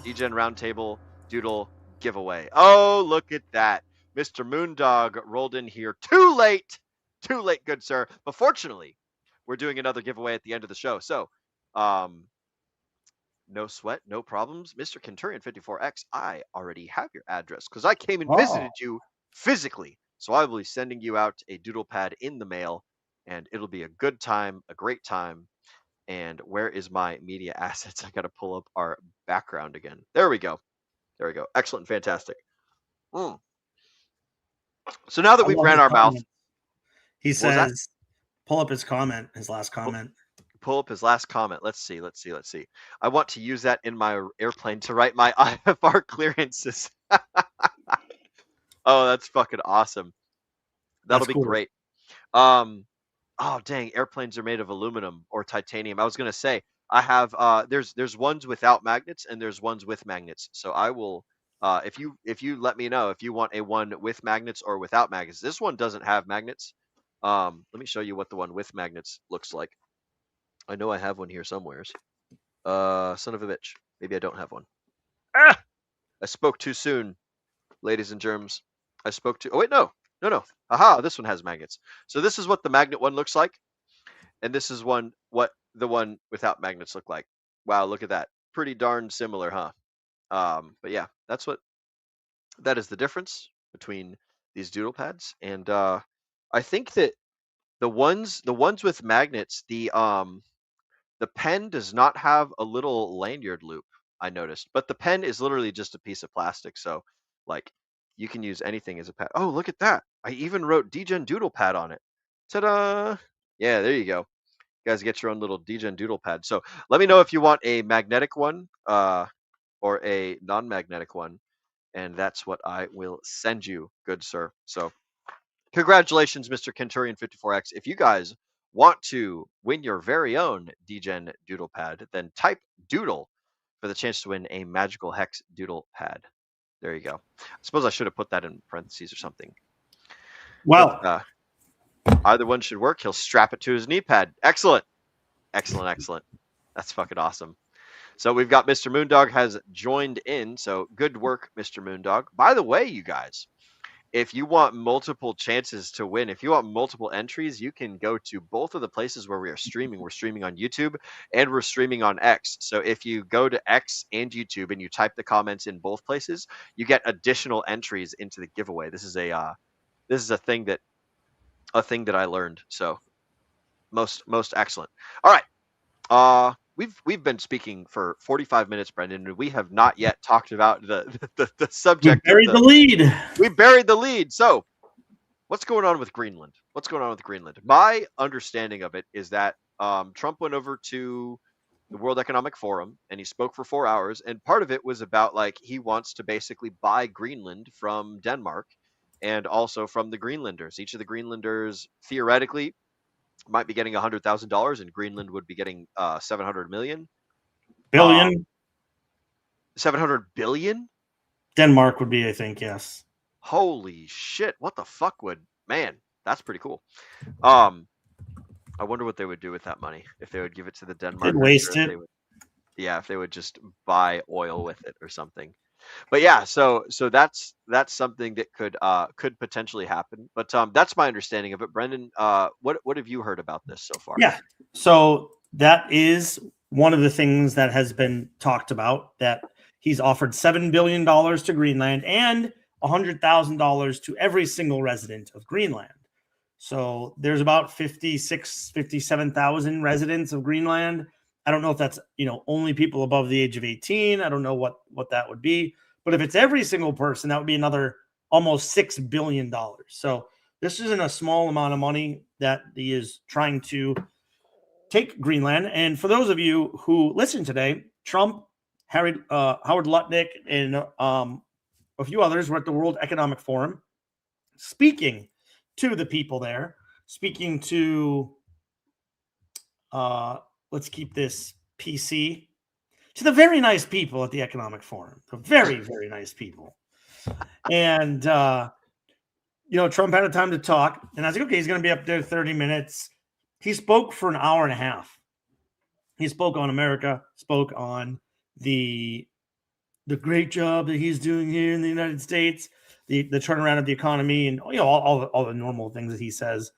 DGen Roundtable Doodle giveaway. Oh, look at that. Mr. Moondog rolled in here too late. Too late, good sir. But fortunately, we're doing another giveaway at the end of the show. So, no sweat, no problems. Mr. Kenturian54X, I already have your address because I came and visited you physically. So I will be sending you out a doodle pad in the mail, and it'll be a good time, a great time. And where is my media assets? I got to pull up our background again. There we go. There we go. Excellent. Fantastic. So now that we've ran our mouth. He says, pull up his comment, his last comment. Pull up his last comment. Let's see. I want to use that in my airplane to write my IFR clearances. Oh, that's fucking awesome. That'll be great. Oh dang, airplanes are made of aluminum or titanium. I was gonna say I have there's ones without magnets and there's ones with magnets. So I will if you let me know if you want a one with magnets or without magnets. This one doesn't have magnets. Let me show you what the one with magnets looks like. I know I have one here somewheres. Son of a bitch. Maybe I don't have one. Ah! I spoke too soon, ladies and germs. I spoke too. Oh wait, no. Aha, this one has magnets. So this is what the magnet one looks like, and this is what the one without magnets look like. Wow, look at that. Pretty darn similar, huh? But yeah, that is the difference between these doodle pads, and I think that the ones with magnets, the pen does not have a little lanyard loop, I noticed, but the pen is literally just a piece of plastic. So, like, you can use anything as a pad. Oh, look at that! I even wrote Degen Doodle Pad on it. Ta-da! Yeah, there you go. You guys get your own little Degen Doodle Pad. So let me know if you want a magnetic one, or a non-magnetic one, and that's what I will send you, good sir. So congratulations, Mr. Kenturian 54X. If you guys want to win your very own Degen Doodle Pad, then type Doodle for the chance to win a magical hex doodle pad. There you go. I suppose I should have put that in parentheses or something. Well, But, either one should work. He'll strap it to his knee pad. Excellent. That's fucking awesome. So we've got Mr. Moondog has joined in. So good work, Mr. Moondog. By the way, you guys, if you want multiple chances to win, if you want multiple entries, you can go to both of the places where we are streaming. We're streaming on YouTube and we're streaming on X. So if you go to X and YouTube and you type the comments in both places, you get additional entries into the giveaway. This is a thing that I learned. So most excellent. All right. We've been speaking for 45 minutes, Brendan, and we have not yet talked about the subject. We buried the lead. We buried the lead. So, what's going on with Greenland? My understanding of it is that Trump went over to the World Economic Forum and he spoke for 4 hours, and part of it was about like he wants to basically buy Greenland from Denmark and also from the Greenlanders. Each of the Greenlanders theoretically might be getting $100,000, and Greenland would be getting 700 million. Billion. 700 billion? Denmark would be, I think, yes. Holy shit. What the fuck man, that's pretty cool. I wonder what they would do with that money, if they would give it to the Denmark. They'd waste it. If they would just buy oil with it or something. But yeah, so that's something that could potentially happen. But that's my understanding of it. Brendan, what have you heard about this so far? Yeah. So that is one of the things that has been talked about, that he's offered $7 billion to Greenland and $100,000 to every single resident of Greenland. So there's about 57,000 residents of Greenland. I don't know if that's, only people above the age of 18. I don't know what that would be. But if it's every single person, that would be another almost $6 billion. So this isn't a small amount of money that he is trying to take Greenland. And for those of you who listen today, Trump, Howard Lutnick, and a few others were at the World Economic Forum speaking to the people there, speaking to let's keep this PC, to the very nice people at the Economic Forum, the very, very nice people. And, Trump had a time to talk, and I was like, okay, he's going to be up there 30 minutes. He spoke for an hour and a half. He spoke on America, spoke on the great job that he's doing here in the United States, the turnaround of the economy, and all the normal things that he says.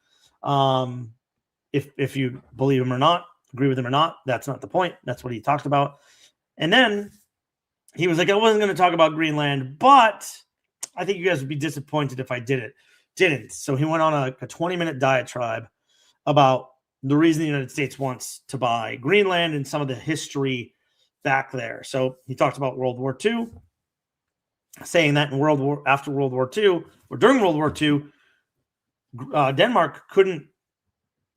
If you believe him or not, agree with him or not, that's not the point. That's what he talked about. And then he was like, I wasn't going to talk about Greenland, but I think you guys would be disappointed if I didn't. So he went on a 20-minute diatribe about the reason the United States wants to buy Greenland and some of the history back there. So he talked about World War II, saying that after World War II, or during World War II, Denmark couldn't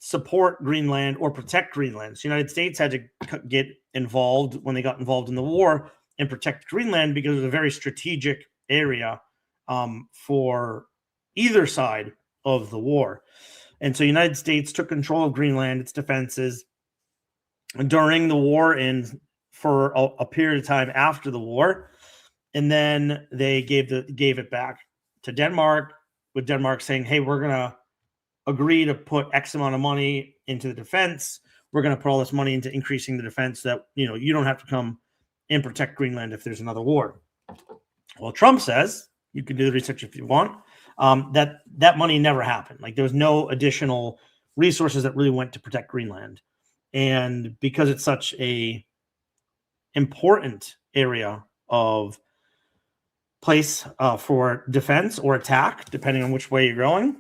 support Greenland or protect Greenland. So the United States had to get involved when they got involved in the war and protect Greenland, because it was a very strategic area for either side of the war. And so the United States took control of Greenland, its defenses, during the war and for a period of time after the war. And then they gave it back to Denmark, with Denmark saying, hey, we're going to agree to put X amount of money into the defense. We're going to put all this money into increasing the defense so that, you don't have to come and protect Greenland if there's another war. Well, Trump says, you can do the research if you want, that money never happened. Like, there was no additional resources that really went to protect Greenland. And because it's such a important area of place for defense or attack, depending on which way you're going,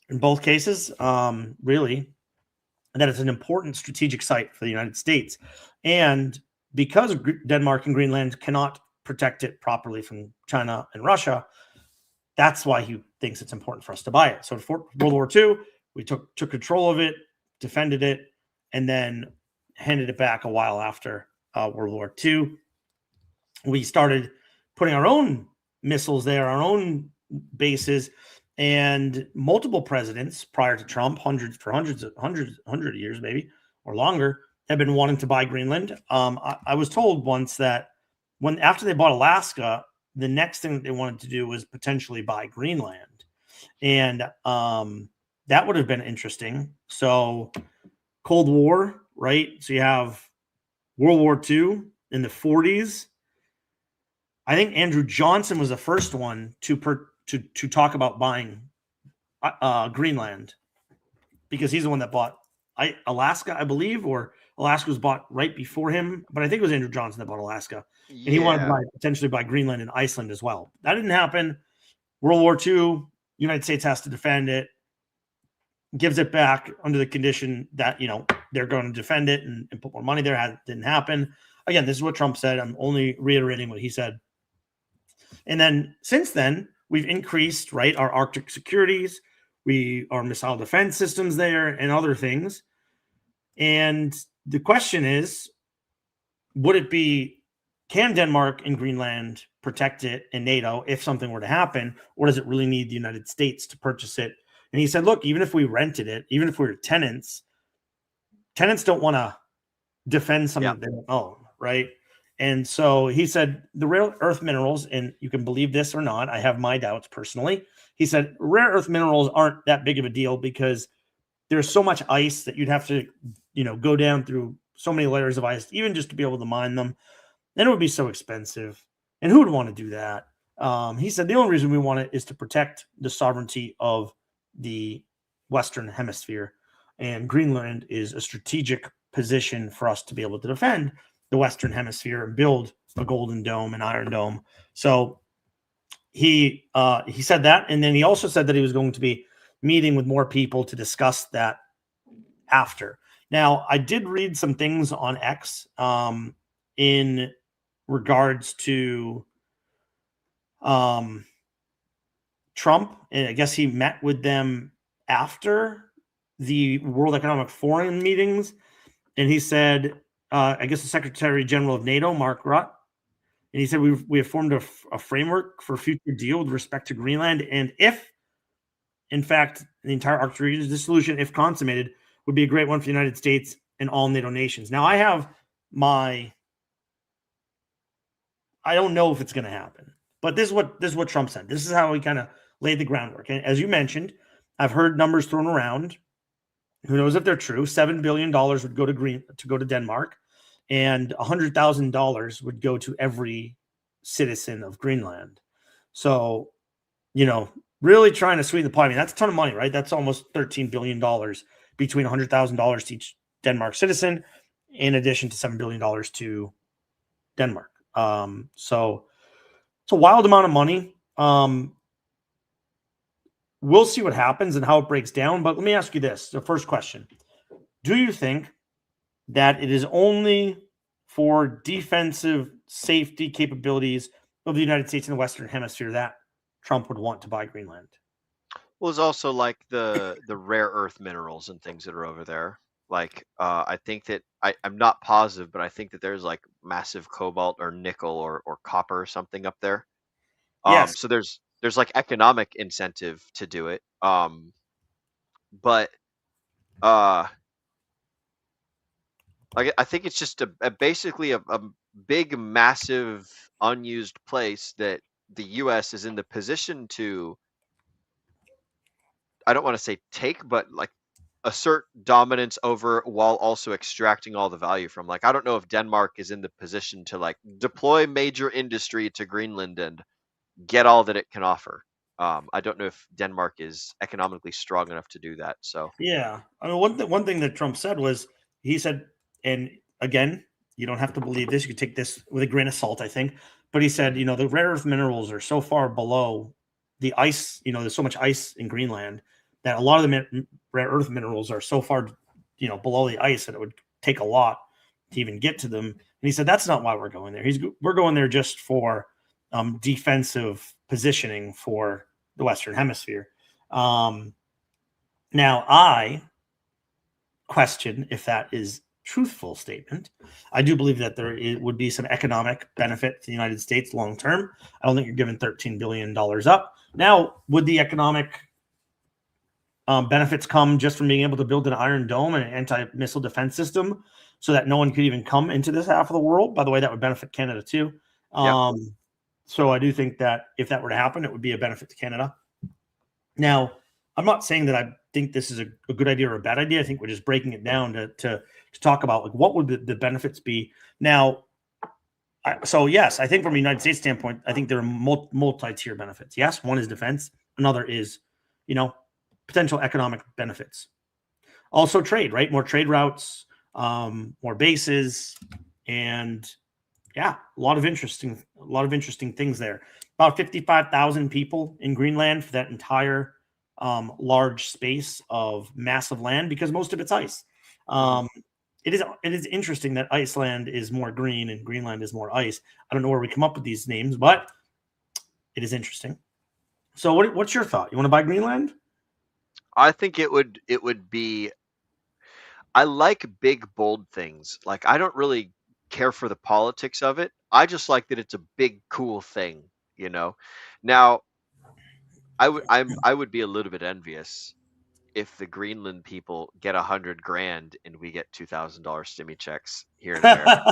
in both cases, really, that it's an important strategic site for the United States. And because Denmark and Greenland cannot protect it properly from China and Russia, that's why he thinks it's important for us to buy it. So for World War II, we took control of it, defended it, and then handed it back a while after World War II. We started putting our own missiles there, our own bases, and multiple presidents prior to Trump, hundreds of years maybe or longer, have been wanting to buy Greenland. I was told once that after they bought Alaska, the next thing that they wanted to do was potentially buy Greenland, and that would have been interesting. So Cold War, right? So you have World War II in the 40s. I think Andrew Johnson was the first one to talk about buying Greenland, because he's the one that bought Alaska, I believe, or Alaska was bought right before him. But I think it was Andrew Johnson that bought Alaska, and he wanted to potentially buy Greenland and Iceland as well. That didn't happen. World War II, United States has to defend it, gives it back under the condition that they're going to defend it and put more money there. It didn't happen. Again, this is what Trump said. I'm only reiterating what he said. And then since then, we've increased, right, our Arctic securities, our missile defense systems there, and other things. And the question is, can Denmark and Greenland protect it in NATO if something were to happen, or does it really need the United States to purchase it? And he said, look, even if we rented it, even if we were tenants don't want to defend something that they don't own, right? And so he said the rare earth minerals, and you can believe this or not, I have my doubts personally. He said rare earth minerals aren't that big of a deal because there's so much ice that you'd have to, go down through so many layers of ice, even just to be able to mine them. And it would be so expensive. And who would want to do that? He said the only reason we want it is to protect the sovereignty of the Western Hemisphere. And Greenland is a strategic position for us to be able to defend the Western Hemisphere and build a Golden Dome and Iron Dome. So he said that, and then he also said that he was going to be meeting with more people to discuss that after. Now, I did read some things on X in regards to Trump, and I guess he met with them after the World Economic Forum meetings, and he said, I guess the Secretary General of NATO, Mark Rutte, and he said we have formed a framework for a future deal with respect to Greenland, and if, in fact, the entire Arctic region, this solution, if consummated, would be a great one for the United States and all NATO nations. Now, I don't know if it's going to happen, but this is what Trump said. This is how he kind of laid the groundwork. And as you mentioned, I've heard numbers thrown around. Who knows if they're true? $7 billion would go to Denmark, and $100,000 would go to every citizen of Greenland. So, really trying to sweeten the pot. I mean, that's a ton of money, right? That's almost $13 billion between $100,000 to each Denmark citizen, in addition to $7 billion to Denmark. So it's a wild amount of money. We'll see what happens and how it breaks down. But let me ask you this. The first question. Do you think that it is only for defensive safety capabilities of the United States in the Western Hemisphere that Trump would want to buy Greenland? Well, it's also like the rare earth minerals and things that are over there. Like, I think that I'm not positive, but I think that there's like massive cobalt or nickel or copper or something up there. Yes. So there's like economic incentive to do it. But like I think it's just basically a big, massive, unused place that the U.S. is in the position to, I don't want to say take, but like assert dominance over while also extracting all the value from. Like, I don't know if Denmark is in the position to like deploy major industry to Greenland and get all that it can offer. I don't know if Denmark is economically strong enough to do that. So Yeah, I mean, one thing that Trump said was he said, and again, you don't have to believe this. You can take this with a grain of salt, I think. But he said, the rare earth minerals are so far below the ice. There's so much ice in Greenland that a lot of the rare earth minerals are so far, below the ice that it would take a lot to even get to them. And he said that's not why we're going there. We're going there just for defensive positioning for the Western Hemisphere. Now, I question if that is truthful statement. I do believe that would be some economic benefit to the United States long term. I don't think you're giving $13 billion up. Now, would the economic benefits come just from being able to build an Iron Dome and an anti-missile defense system so that no one could even come into this half of the world? By the way, that would benefit Canada too. Yeah. So I do think that if that were to happen, it would be a benefit to Canada. Now, I'm not saying that I think this is a good idea or a bad idea. I think we're just breaking it down to talk about like what would the benefits be. Now, so yes, I think from a United States standpoint, I think there are multi-tier benefits. Yes, one is defense. Another is, potential economic benefits. Also trade, right? More trade routes, more bases, and yeah, a lot of interesting things there. About 55,000 people in Greenland for that entire large space of massive land because most of it's ice. It is interesting that Iceland is more green and Greenland is more ice. I don't know where we come up with these names, but it is interesting. So what's your thought? You want to buy Greenland? I think it would be. I like big, bold things. Like, I don't really care for the politics of it. I just like that it's a big, cool thing. Now I would be a little bit envious if the Greenland people get $100,000 and we get $2,000 stimmy checks here in America.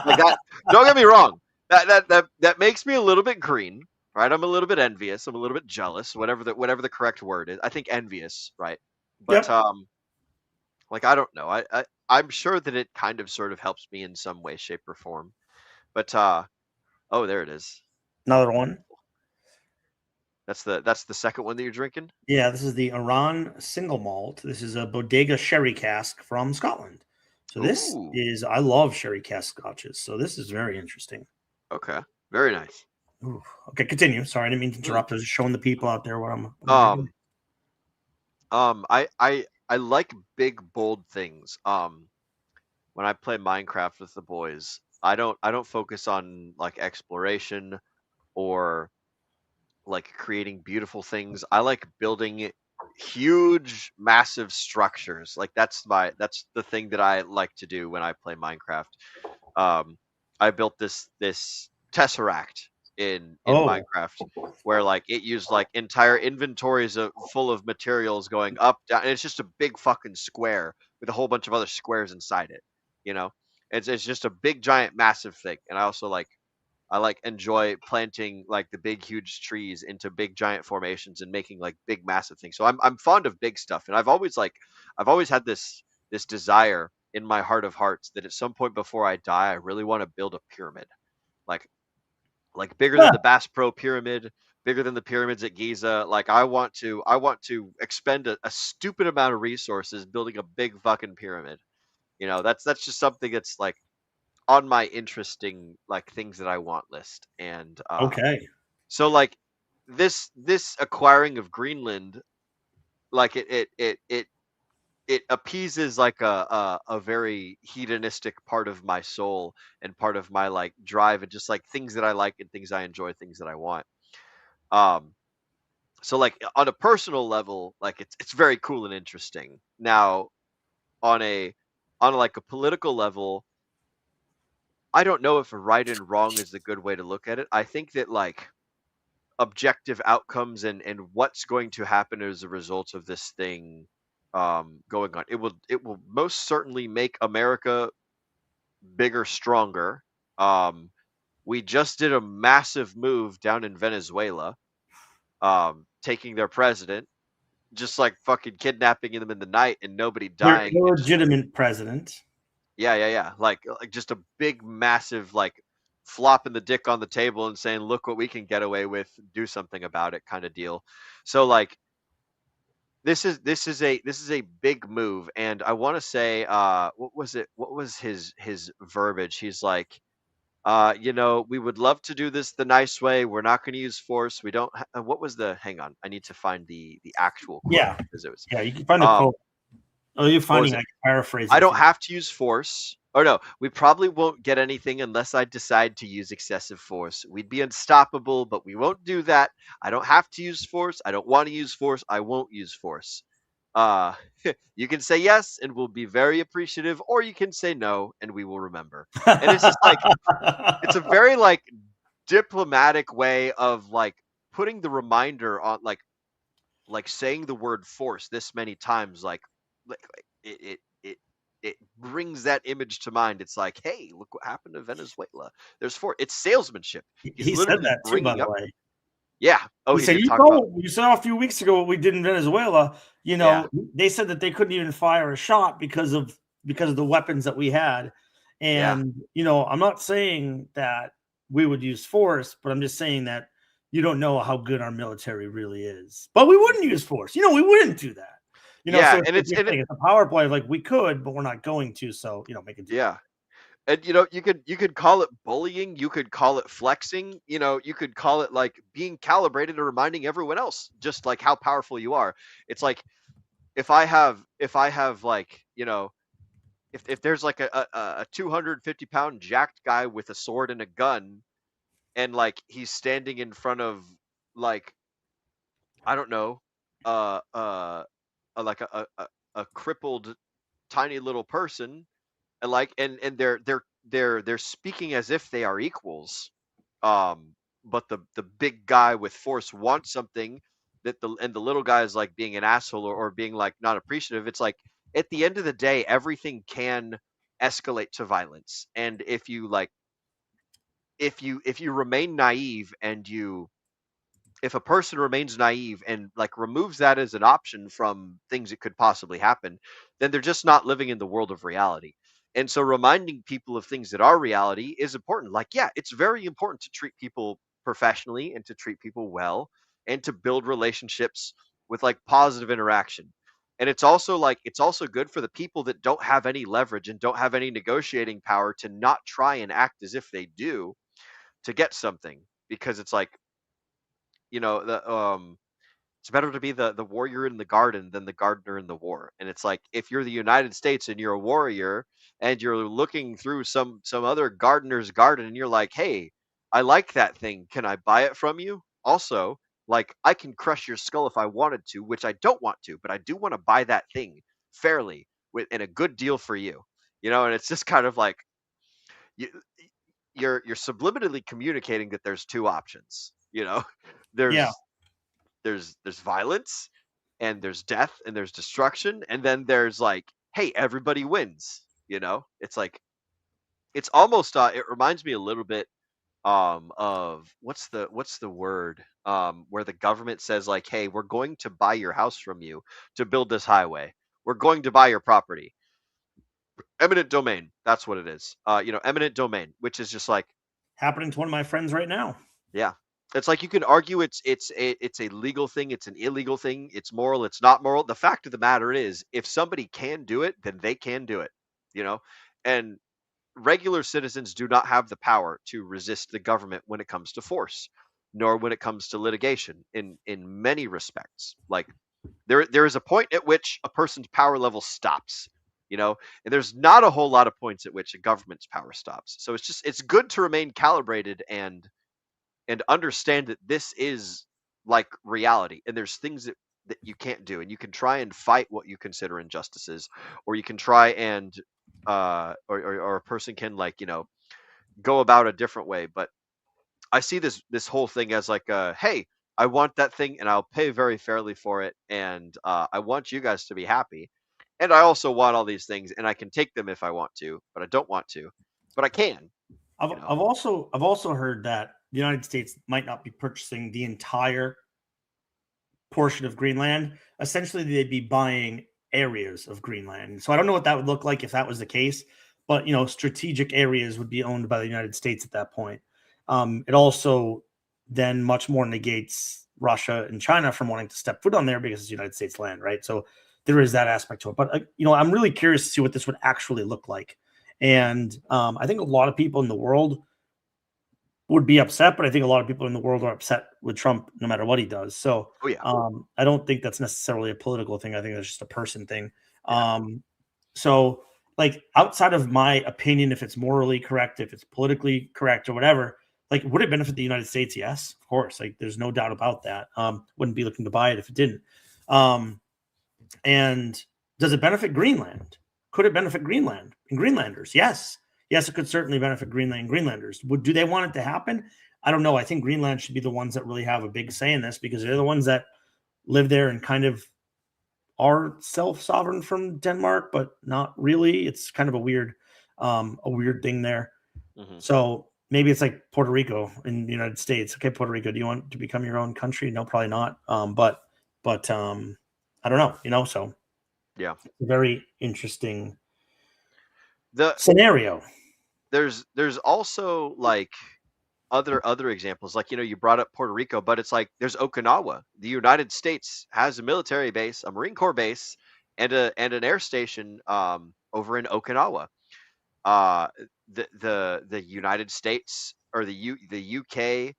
Like that. Don't get me wrong. That makes me a little bit green, right? I'm a little bit envious. I'm a little bit jealous. Whatever the correct word is. I think envious, right? But Yep. like, I don't know. I'm sure that it kind of sort of helps me in some way, shape, or form. But oh, there it is. Another one. That's the second one that you're drinking? Yeah, this is the Iran single malt. This is a Bodega sherry cask from Scotland. So this Ooh. is, I love sherry cask scotches. So this is very interesting. Okay. Very nice. Ooh. Okay, continue. Sorry, I didn't mean to interrupt. I was just showing the people out there what I'm I like big, bold things. When I play Minecraft with the boys, I don't focus on like exploration or like creating beautiful things. I like building huge, massive structures. Like that's the thing that I like to do when I play Minecraft. I built this tesseract in Minecraft where like it used like entire inventories full of materials going up, down, and it's just a big fucking square with a whole bunch of other squares inside it. It's just a big, giant, massive thing. And I enjoy planting like the big, huge trees into big, giant formations and making like big, massive things. So I'm fond of big stuff, and I've always had this desire in my heart of hearts that at some point before I die, I really want to build a pyramid, like bigger than the Bass Pro Pyramid, bigger than the pyramids at Giza. Like I want to expend a stupid amount of resources building a big fucking pyramid. That's just something that's like on my interesting like things that I want list. And okay. So like this acquiring of Greenland, like it appeases like a very hedonistic part of my soul and part of my like drive and just like things that I like and things I enjoy, things that I want. So like on a personal level, like it's very cool and interesting. Now on like a political level, I don't know if right and wrong is the good way to look at it. I think that like objective outcomes and what's going to happen as a result of this thing going on. It will most certainly make America bigger, stronger. We just did a massive move down in Venezuela, taking their president, just like fucking kidnapping them in the night and nobody Their dying. illegitimate president. Yeah. Like just a big, massive, like flopping the dick on the table and saying, "Look what we can get away with. Do something about it," kind of deal. So like, this is a big move, and I want to say, what was it? What was his verbiage? He's like, we would love to do this the nice way. We're not going to use force. We don't. What was the? Hang on, I need to find the actual quote Yeah. because it was. Yeah, you can find the quote. Oh, you're finding like paraphrasing. I don't have to use force. Oh no, we probably won't get anything unless I decide to use excessive force. We'd be unstoppable, but we won't do that. I don't have to use force. I don't want to use force. I won't use force. Uh, you can say yes, and we'll be very appreciative, or you can say no, and we will remember. And it's just like it's a very like diplomatic way of like putting the reminder on like saying the word force this many times, like it brings that image to mind. It's like, hey, look what happened to Venezuela. There's it's salesmanship. He said that too, by the way. Yeah. Oh, he said, did talk about. You saw a few weeks ago what we did in Venezuela. They said that they couldn't even fire a shot because of the weapons that we had. And I'm not saying that we would use force, but I'm just saying that you don't know how good our military really is. But we wouldn't use force. We wouldn't do that. So and it's a power play. Like we could, but we're not going to. So make a deal. Yeah. And you could call it bullying, you could call it flexing, you could call it like being calibrated and reminding everyone else just like how powerful you are. It's like if I have like, if there's like a 250-pound jacked guy with a sword and a gun, and like he's standing in front of like, I don't know, like a crippled tiny little person, and like and they're speaking as if they are equals, but the big guy with force wants something that the little guy is like being an asshole or being like not appreciative. It's like at the end of the day everything can escalate to violence, and if you remain naive, and if a person remains naive and like removes that as an option from things that could possibly happen, then they're just not living in the world of reality. And so reminding people of things that are reality is important. Like, yeah, it's very important to treat people professionally and to treat people well and to build relationships with like positive interaction. And it's also good for the people that don't have any leverage and don't have any negotiating power to not try and act as if they do to get something, because it's like, it's better to be the warrior in the garden than the gardener in the war. And it's like, if you're the United States and you're a warrior and you're looking through some other gardener's garden and you're like, hey, I like that thing, can I buy it from you? Also, like, I can crush your skull if I wanted to, which I don't want to, but I do want to buy that thing fairly and a good deal for you. And it's just kind of like you, you're subliminally communicating that there's two options. There's there's violence, and there's death, and there's destruction, and then there's like, hey, everybody wins. It's like, it's almost it reminds me a little bit of what's the word, where the government says like, hey, we're going to buy your house from you to build this highway, we're going to buy your property. Eminent domain, that's what it is. Eminent domain, which is just like happening to one of my friends right now. Yeah. It's like you can argue it's a legal thing, it's an illegal thing, it's moral, it's not moral. The fact of the matter is, if somebody can do it, then they can do it. And regular citizens do not have the power to resist the government when it comes to force, nor when it comes to litigation in many respects. Like there is a point at which a person's power level stops. And there's not a whole lot of points at which a government's power stops. So it's good to remain calibrated and understand that this is like reality, and there's things that you can't do, and you can try and fight what you consider injustices, or you can try and or a person can like go about a different way. But I see this whole thing as like, hey, I want that thing, and I'll pay very fairly for it, and I want you guys to be happy. And I also want all these things, and I can take them if I want to, but I don't want to, but I can. I've, You know? I've also heard that the United States might not be purchasing the entire portion of Greenland. Essentially, they'd be buying areas of Greenland. So I don't know what that would look like if that was the case, but strategic areas would be owned by the United States at that point. It also then much more negates Russia and China from wanting to step foot on there because it's United States land, right? So there is that aspect to it. But I'm really curious to see what this would actually look like. And I think a lot of people in the world would be upset, but I think a lot of people in the world are upset with Trump no matter what he does. So Oh yeah. I don't think that's necessarily a political thing. I think that's just a person thing. Yeah. So like outside of my opinion, if it's morally correct, if it's politically correct or whatever, like would it benefit the United States? Yes, of course. Like there's no doubt about that. Wouldn't be looking to buy it if it didn't. And does it benefit Greenland? Could it benefit Greenland and Greenlanders? Yes. Yes, it could certainly benefit Greenland and Greenlanders. Do they want it to happen? I don't know. I think Greenland should be the ones that really have a big say in this because they're the ones that live there and kind of are self-sovereign from Denmark, but not really. It's kind of a weird thing there. Mm-hmm. So maybe it's like Puerto Rico in the United States. Okay, Puerto Rico, do you want to become your own country? No, probably not. But I don't know. So yeah, it's a very interesting the scenario. There's also like other examples, like you brought up Puerto Rico, but it's like there's Okinawa. The United States has a military base, a Marine Corps base, and an air station over in Okinawa. The United States or the UK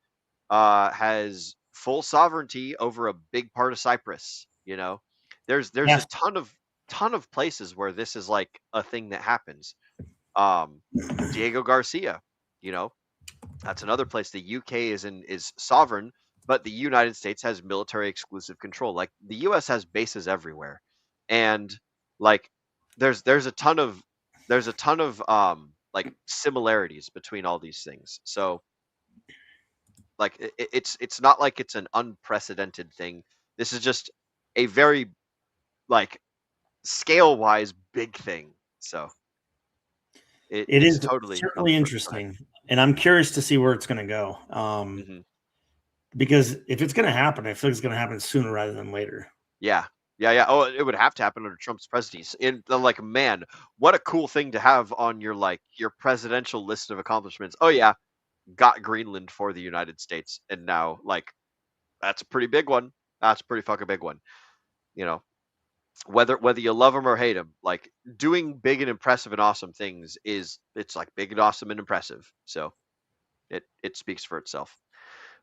has full sovereignty over a big part of Cyprus. There's Yes. a ton of places where this is like a thing that happens. Diego Garcia, that's another place. The UK is sovereign, but the United States has military exclusive control. Like the US has bases everywhere, and like there's a ton of like similarities between all these things. So like it's not like it's an unprecedented thing. This is just a very like scale wise big thing. So It it's is totally certainly interesting, and I'm curious to see where it's going to go. Mm-hmm. Because if it's going to happen, I feel like it's going to happen sooner rather than later. Yeah. Oh, it would have to happen under Trump's presidency. And like, man, what a cool thing to have on your presidential list of accomplishments. Oh yeah, got Greenland for the United States, and now like that's a pretty big one. That's a pretty fucking big one. Whether you love them or hate them, like doing big and impressive and awesome things it's like big and awesome and impressive. So it speaks for itself.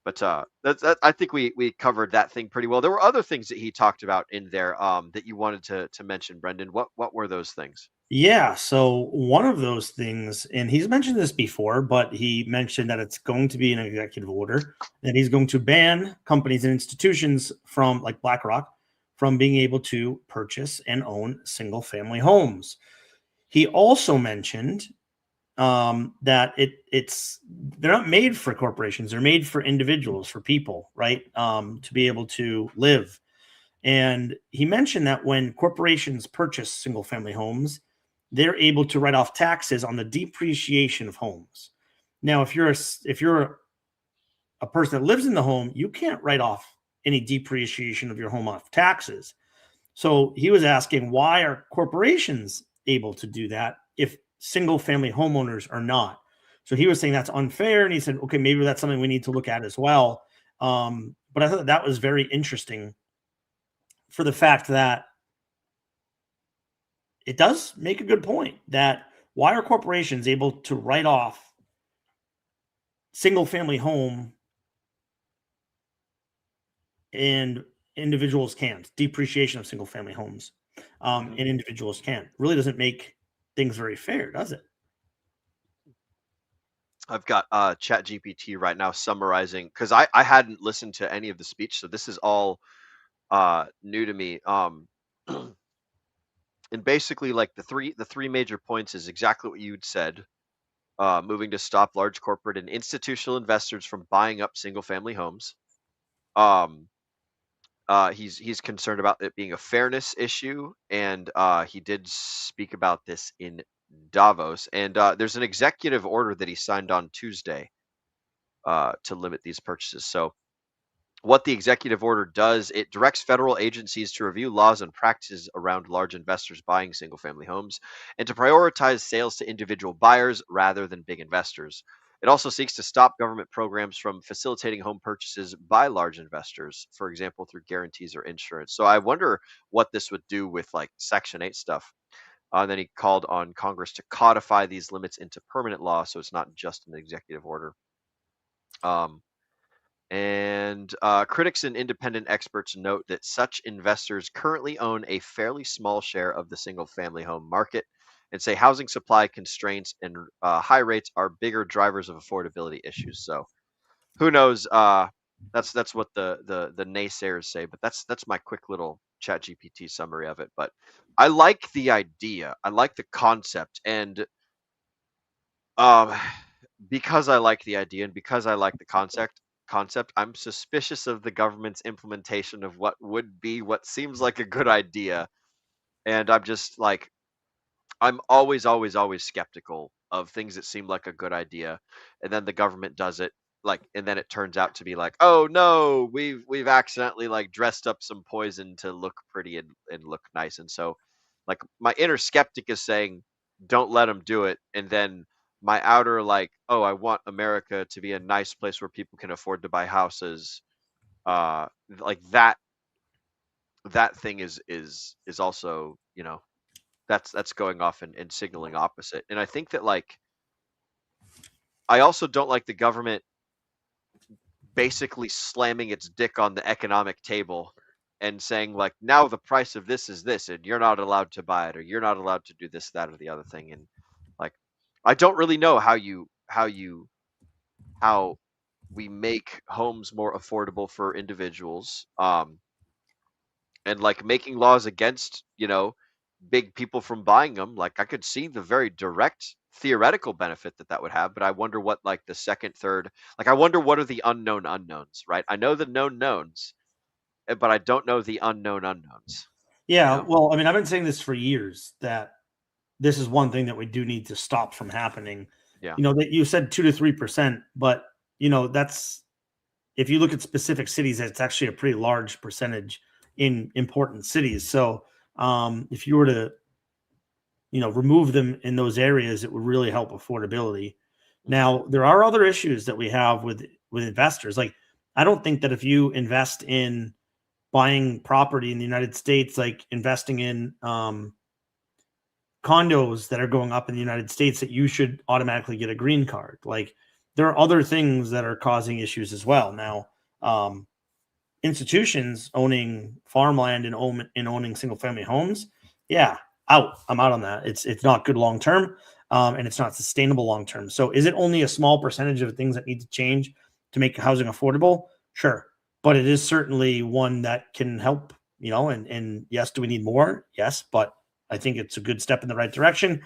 But I think we covered that thing pretty well. There were other things that he talked about in there that you wanted to mention, Brendan. What were those things? Yeah, so one of those things, and he's mentioned this before, but he mentioned that it's going to be an executive order, that he's going to ban companies and institutions from like BlackRock from being able to purchase and own single-family homes. He also mentioned that they're not made for corporations; they're made for individuals, for people, right? To be able to live. And he mentioned that when corporations purchase single-family homes, they're able to write off taxes on the depreciation of homes. Now, if you're a person that lives in the home, you can't write off any depreciation of your home off taxes. So he was asking, why are corporations able to do that if single family homeowners are not? So he was saying that's unfair. And he said, okay, maybe that's something we need to look at as well. But I thought that was very interesting for the fact that it does make a good point that why are corporations able to write off single family home and individuals can't? Depreciation of single family homes and individuals can't. Really doesn't make things very fair, does it? I've got Chat GPT right now summarizing, because I hadn't listened to any of the speech, so this is all new to me. And basically, like the three major points is exactly what you'd said. Moving to stop large corporate and institutional investors from buying up single family homes. He's concerned about it being a fairness issue, and he did speak about this in Davos. And there's an executive order that he signed on Tuesday to limit these purchases. So what the executive order does, it directs federal agencies to review laws and practices around large investors buying single family homes and to prioritize sales to individual buyers rather than big investors. It also seeks to stop government programs from facilitating home purchases by large investors, for example, through guarantees or insurance. So I wonder what this would do with like Section 8 stuff. And then he called on Congress to codify these limits into permanent law so it's not just an executive order. And critics and independent experts note that such investors currently own a fairly small share of the single family home market and say housing supply constraints and high rates are bigger drivers of affordability issues. So who knows? That's what the naysayers say, but that's my quick little chat GPT summary of it. But I like the idea. I like the concept. And um, because I like the idea and because I like the concept, I'm suspicious of the government's implementation of what would be what seems like a good idea. And I'm just like I'm always skeptical of things that seem like a good idea, and then the government does it, like, and then it turns out to be like, oh no, we've accidentally like dressed up some poison to look pretty and look nice, and so, like, my inner skeptic is saying, don't let them do it, and then my outer like, oh, I want America to be a nice place where people can afford to buy houses, like that thing is also, that's going off and signaling opposite. And I think that like I also don't like the government basically slamming its dick on the economic table and saying like now the price of this is this and you're not allowed to buy it or you're not allowed to do this, that, or the other thing. And like I don't really know how we make homes more affordable for individuals. And like making laws against, big people from buying them, like I could see the very direct theoretical benefit that would have, but I wonder what like the second, third, like I wonder what are the unknown unknowns, right? I know the known knowns, but I don't know the unknown unknowns. Yeah, well, I mean, I've been saying this for years that this is one thing that we do need to stop from happening. Yeah. That you said 2 to 3%, but that's if you look at specific cities, it's actually a pretty large percentage in important cities. So if you were to remove them in those areas, it would really help affordability. Now, there are other issues that we have with investors. Like, I don't think that if you invest in buying property in the United States, like investing in condos that are going up in the United States, that you should automatically get a green card. Like, there are other things that are causing issues as well. Now, institutions owning farmland and owning single family homes, yeah, I'm out on that. It's not good long term, and it's not sustainable long term. So, is it only a small percentage of things that need to change to make housing affordable? Sure, but it is certainly one that can help. And yes, do we need more? Yes, but I think it's a good step in the right direction.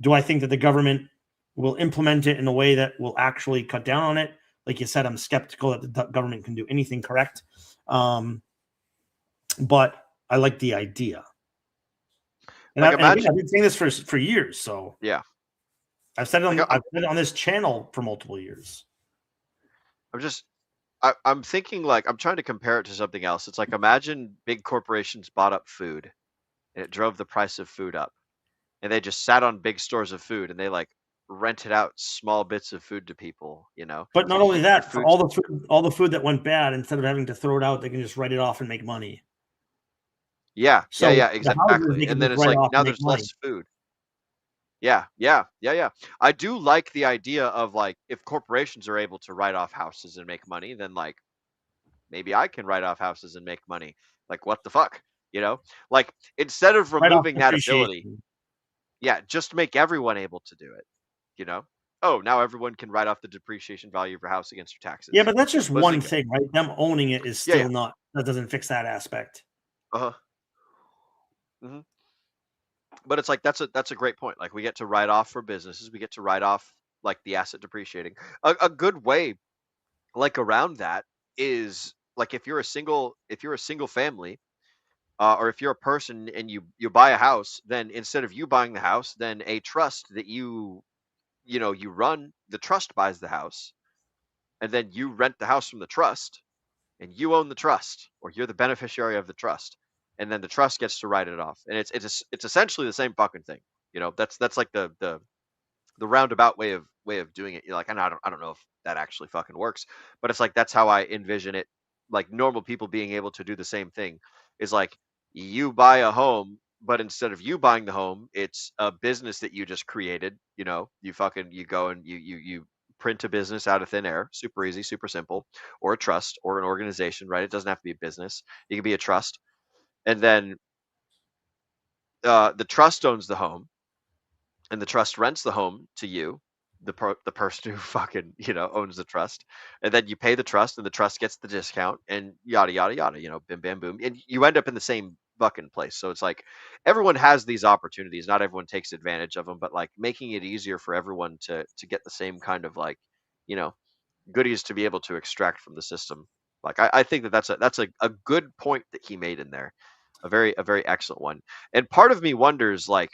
Do I think that the government will implement it in a way that will actually cut down on it? Like you said, I'm skeptical that the government can do anything correct. But I like the idea. And like I've been saying this for years. So yeah, I've said it on this channel for multiple years. I'm thinking like I'm trying to compare it to something else. It's like imagine big corporations bought up food and it drove the price of food up. And they just sat on big stores of food and they like rented out small bits of food to people, But not only that, for all the food that went bad, instead of having to throw it out, they can just write it off and make money. Yeah, So yeah, exactly. And then it's like now there's less food. Yeah. I do like the idea of like if corporations are able to write off houses and make money, then like maybe I can write off houses and make money. Like what the fuck, Like instead of removing that ability, yeah, just make everyone able to do it. Oh, now everyone can write off the depreciation value of your house against your taxes. Yeah, but that's just one thing, right? Them owning it is still not. That doesn't fix that aspect. Mm-hmm. But it's like that's a great point. Like we get to write off for businesses, we get to write off like the asset depreciating. A good way, like around that, is like if you're a single family, or if you're a person and you buy a house, then instead of you buying the house, then a trust that you run, the trust buys the house, and then you rent the house from the trust, and you own the trust, or you're the beneficiary of the trust, and then the trust gets to write it off, and it's essentially the same fucking thing. That's like the roundabout way of doing it. You're like, and I don't know if that actually fucking works, but it's like that's how I envision it. Like normal people being able to do the same thing is like you buy a home, but instead of you buying the home, it's a business that you just created. You go and you print a business out of thin air, super easy, super simple, or a trust or an organization, right? It doesn't have to be a business. It can be a trust, and then the trust owns the home, and the trust rents the home to you, the person who fucking owns the trust, and then you pay the trust, and the trust gets the discount, and yada yada yada. Bim bam boom, and you end up in the same fucking place. So it's like everyone has these opportunities. Not everyone takes advantage of them, but like making it easier for everyone to get the same kind of like you know goodies to be able to extract from the system. Like I think that's a good point that he made in there, a very excellent one. And part of me wonders like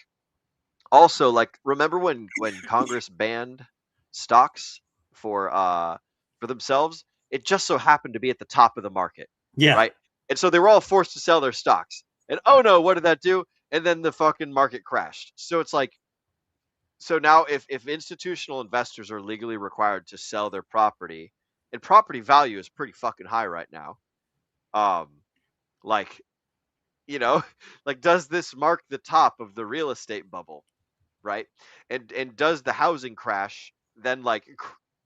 also, like, remember when Congress banned stocks for themselves? It just so happened to be at the top of the market, Yeah. right? And so they were all forced to sell their stocks. And oh no, what did that do? And then the fucking market crashed. So it's like, so now if institutional investors are legally required to sell their property, and property value is pretty fucking high right now, um, like, like does this mark the top of the real estate bubble? Right? And does the housing crash then like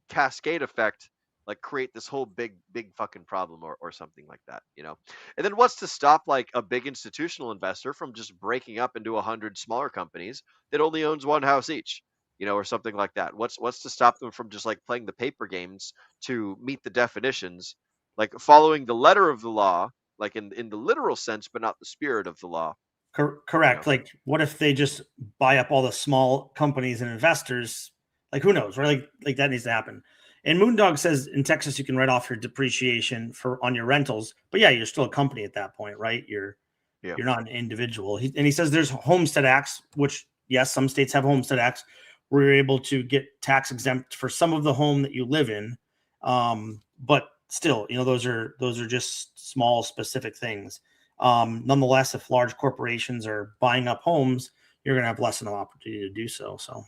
cascade effect like create this whole big fucking problem or something like that? And then what's to stop like a big institutional investor from just breaking up into 100 smaller companies that only owns one house each, or something like that? What's to stop them from just like playing the paper games to meet the definitions, like following the letter of the law, like in the literal sense, but not the spirit of the law? Correct. Like, what if they just buy up all the small companies and investors? Like, who knows, right? Like that needs to happen. And Moondog says in Texas you can write off your depreciation on your rentals, but yeah, you're still a company at that point, right? You're not an individual. He says there's homestead acts, which yes, some states have homestead acts where you're able to get tax exempt for some of the home that you live in, but still, those are just small specific things. Nonetheless, if large corporations are buying up homes, you're going to have less of an opportunity to do so. So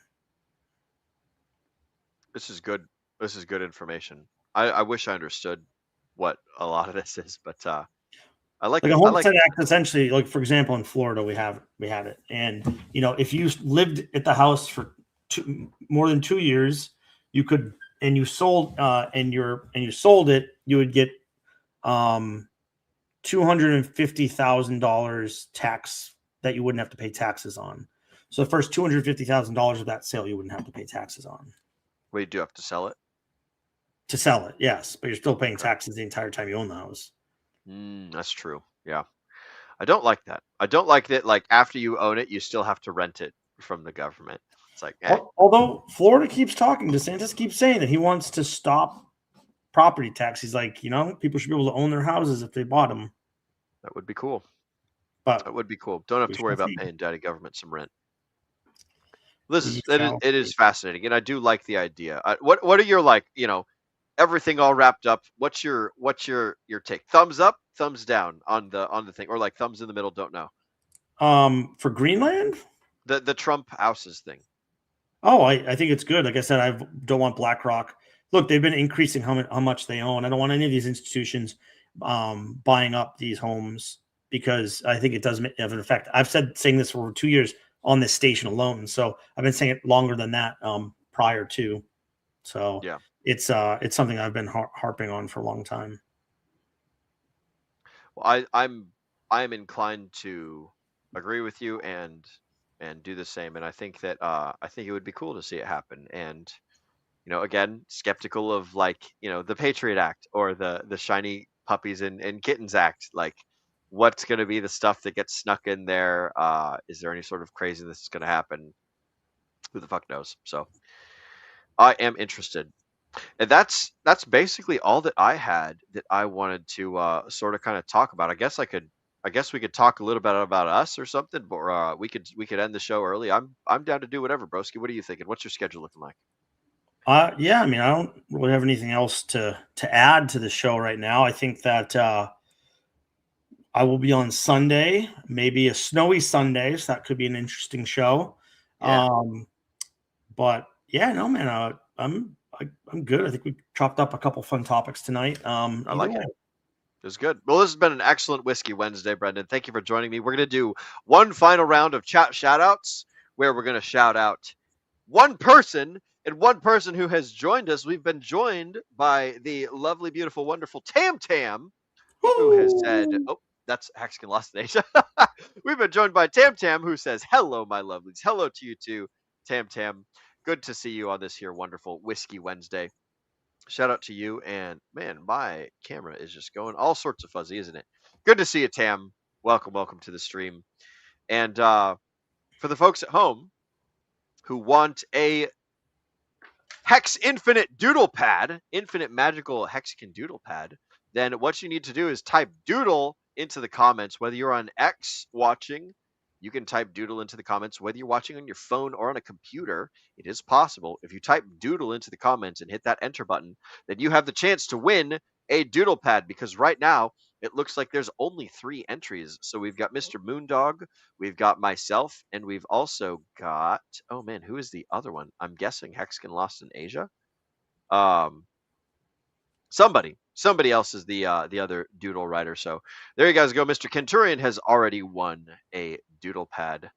this is good. This is good information. I wish I understood what a lot of this is, but I like like a it. homestead act, essentially, like for example, in Florida, we had it, and if you lived at the house for more than 2 years, you could, and you sold, and you sold it, you would get $250,000 tax that you wouldn't have to pay taxes on. So the first $250,000 of that sale, you wouldn't have to pay taxes on. Well, you do have to sell it. To sell it, yes, but you're still paying taxes the entire time you own the house. That's true. Yeah, I don't like that. I don't like that. Like after you own it, you still have to rent it from the government. It's like, although Florida keeps talking, DeSantis keeps saying that he wants to stop property tax. He's like, people should be able to own their houses if they bought them. That would be cool. But that would be cool. Don't have to worry about paying daddy government some rent. It is fascinating, and I do like the idea. What are your everything all wrapped up? What's your take? Thumbs up, thumbs down on the thing, or like thumbs in the middle? Don't know. For Greenland, the Trump houses thing. Oh, I think it's good. Like I said, I don't want BlackRock. Look, they've been increasing how much they own. I don't want any of these institutions buying up these homes because I think it does have an effect. I've saying this for over 2 years on this station alone. So I've been saying it longer than that prior to. So yeah, it's something I've been harping on for a long time. Well, I'm inclined to agree with you and do the same. And I think that I think it would be cool to see it happen. And again, skeptical of the Patriot Act or the Shiny Puppies and Kittens Act. Like, what's going to be the stuff that gets snuck in there? Is there any sort of craziness that's going to happen? Who the fuck knows? So I am interested. And that's basically all that I had that I wanted to sort of kind of talk about. I guess we could talk a little bit about us or something, but we could end the show early. I'm down to do whatever, broski. What are you thinking? What's your schedule looking like? Yeah, I mean, I don't really have anything else to add to the show right now. I think that I will be on Sunday, maybe a snowy Sunday, so that could be an interesting show. Yeah. But yeah, no, man, I'm good. I think we chopped up a couple fun topics tonight. I like it. It was good. Well, this has been an excellent Whiskey Wednesday, Brendan. Thank you for joining me. We're going to do one final round of chat shout-outs where we're going to shout out one person and one person who has joined us. We've been joined by the lovely, beautiful, wonderful Tam Tam, who has said, oh, that's Hexkin Lost in Asia. We've been joined by Tam Tam, who says, hello, my lovelies. Hello to you too, Tam Tam. Good to see you on this here wonderful Whiskey Wednesday. Shout out to you. And man, my camera is just going all sorts of fuzzy, isn't it? Good to see you, Tam. Welcome to the stream. And for the folks at home who want a Hex Infinite Doodle Pad, Infinite Magical Hexagon Doodle Pad, then what you need to do is type Doodle into the comments. Whether you're on X watching, you can type Doodle into the comments. Whether you're watching on your phone or on a computer, it is possible. If you type Doodle into the comments and hit that enter button, then you have the chance to win a Doodle Pad, because right now it looks like there's only 3 entries. So we've got Mr. Moondog, we've got myself, and we've also got, oh man, who is the other one? I'm guessing Hexagon Lost in Asia. Somebody else is the other doodle writer. So there you guys go. Mr. Kenturian has already won a doodle pad,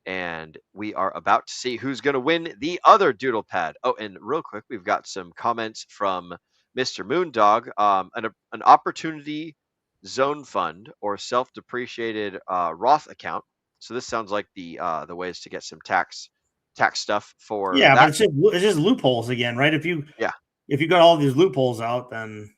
and we are about to see who's going to win the other doodle pad. Oh, and real quick, we've got some comments from Mr. Moondog. An opportunity zone fund or self-depreciated Roth account. So this sounds like the ways to get some tax stuff for yeah, that. but it's just loopholes again, right? If you got all these loopholes out, then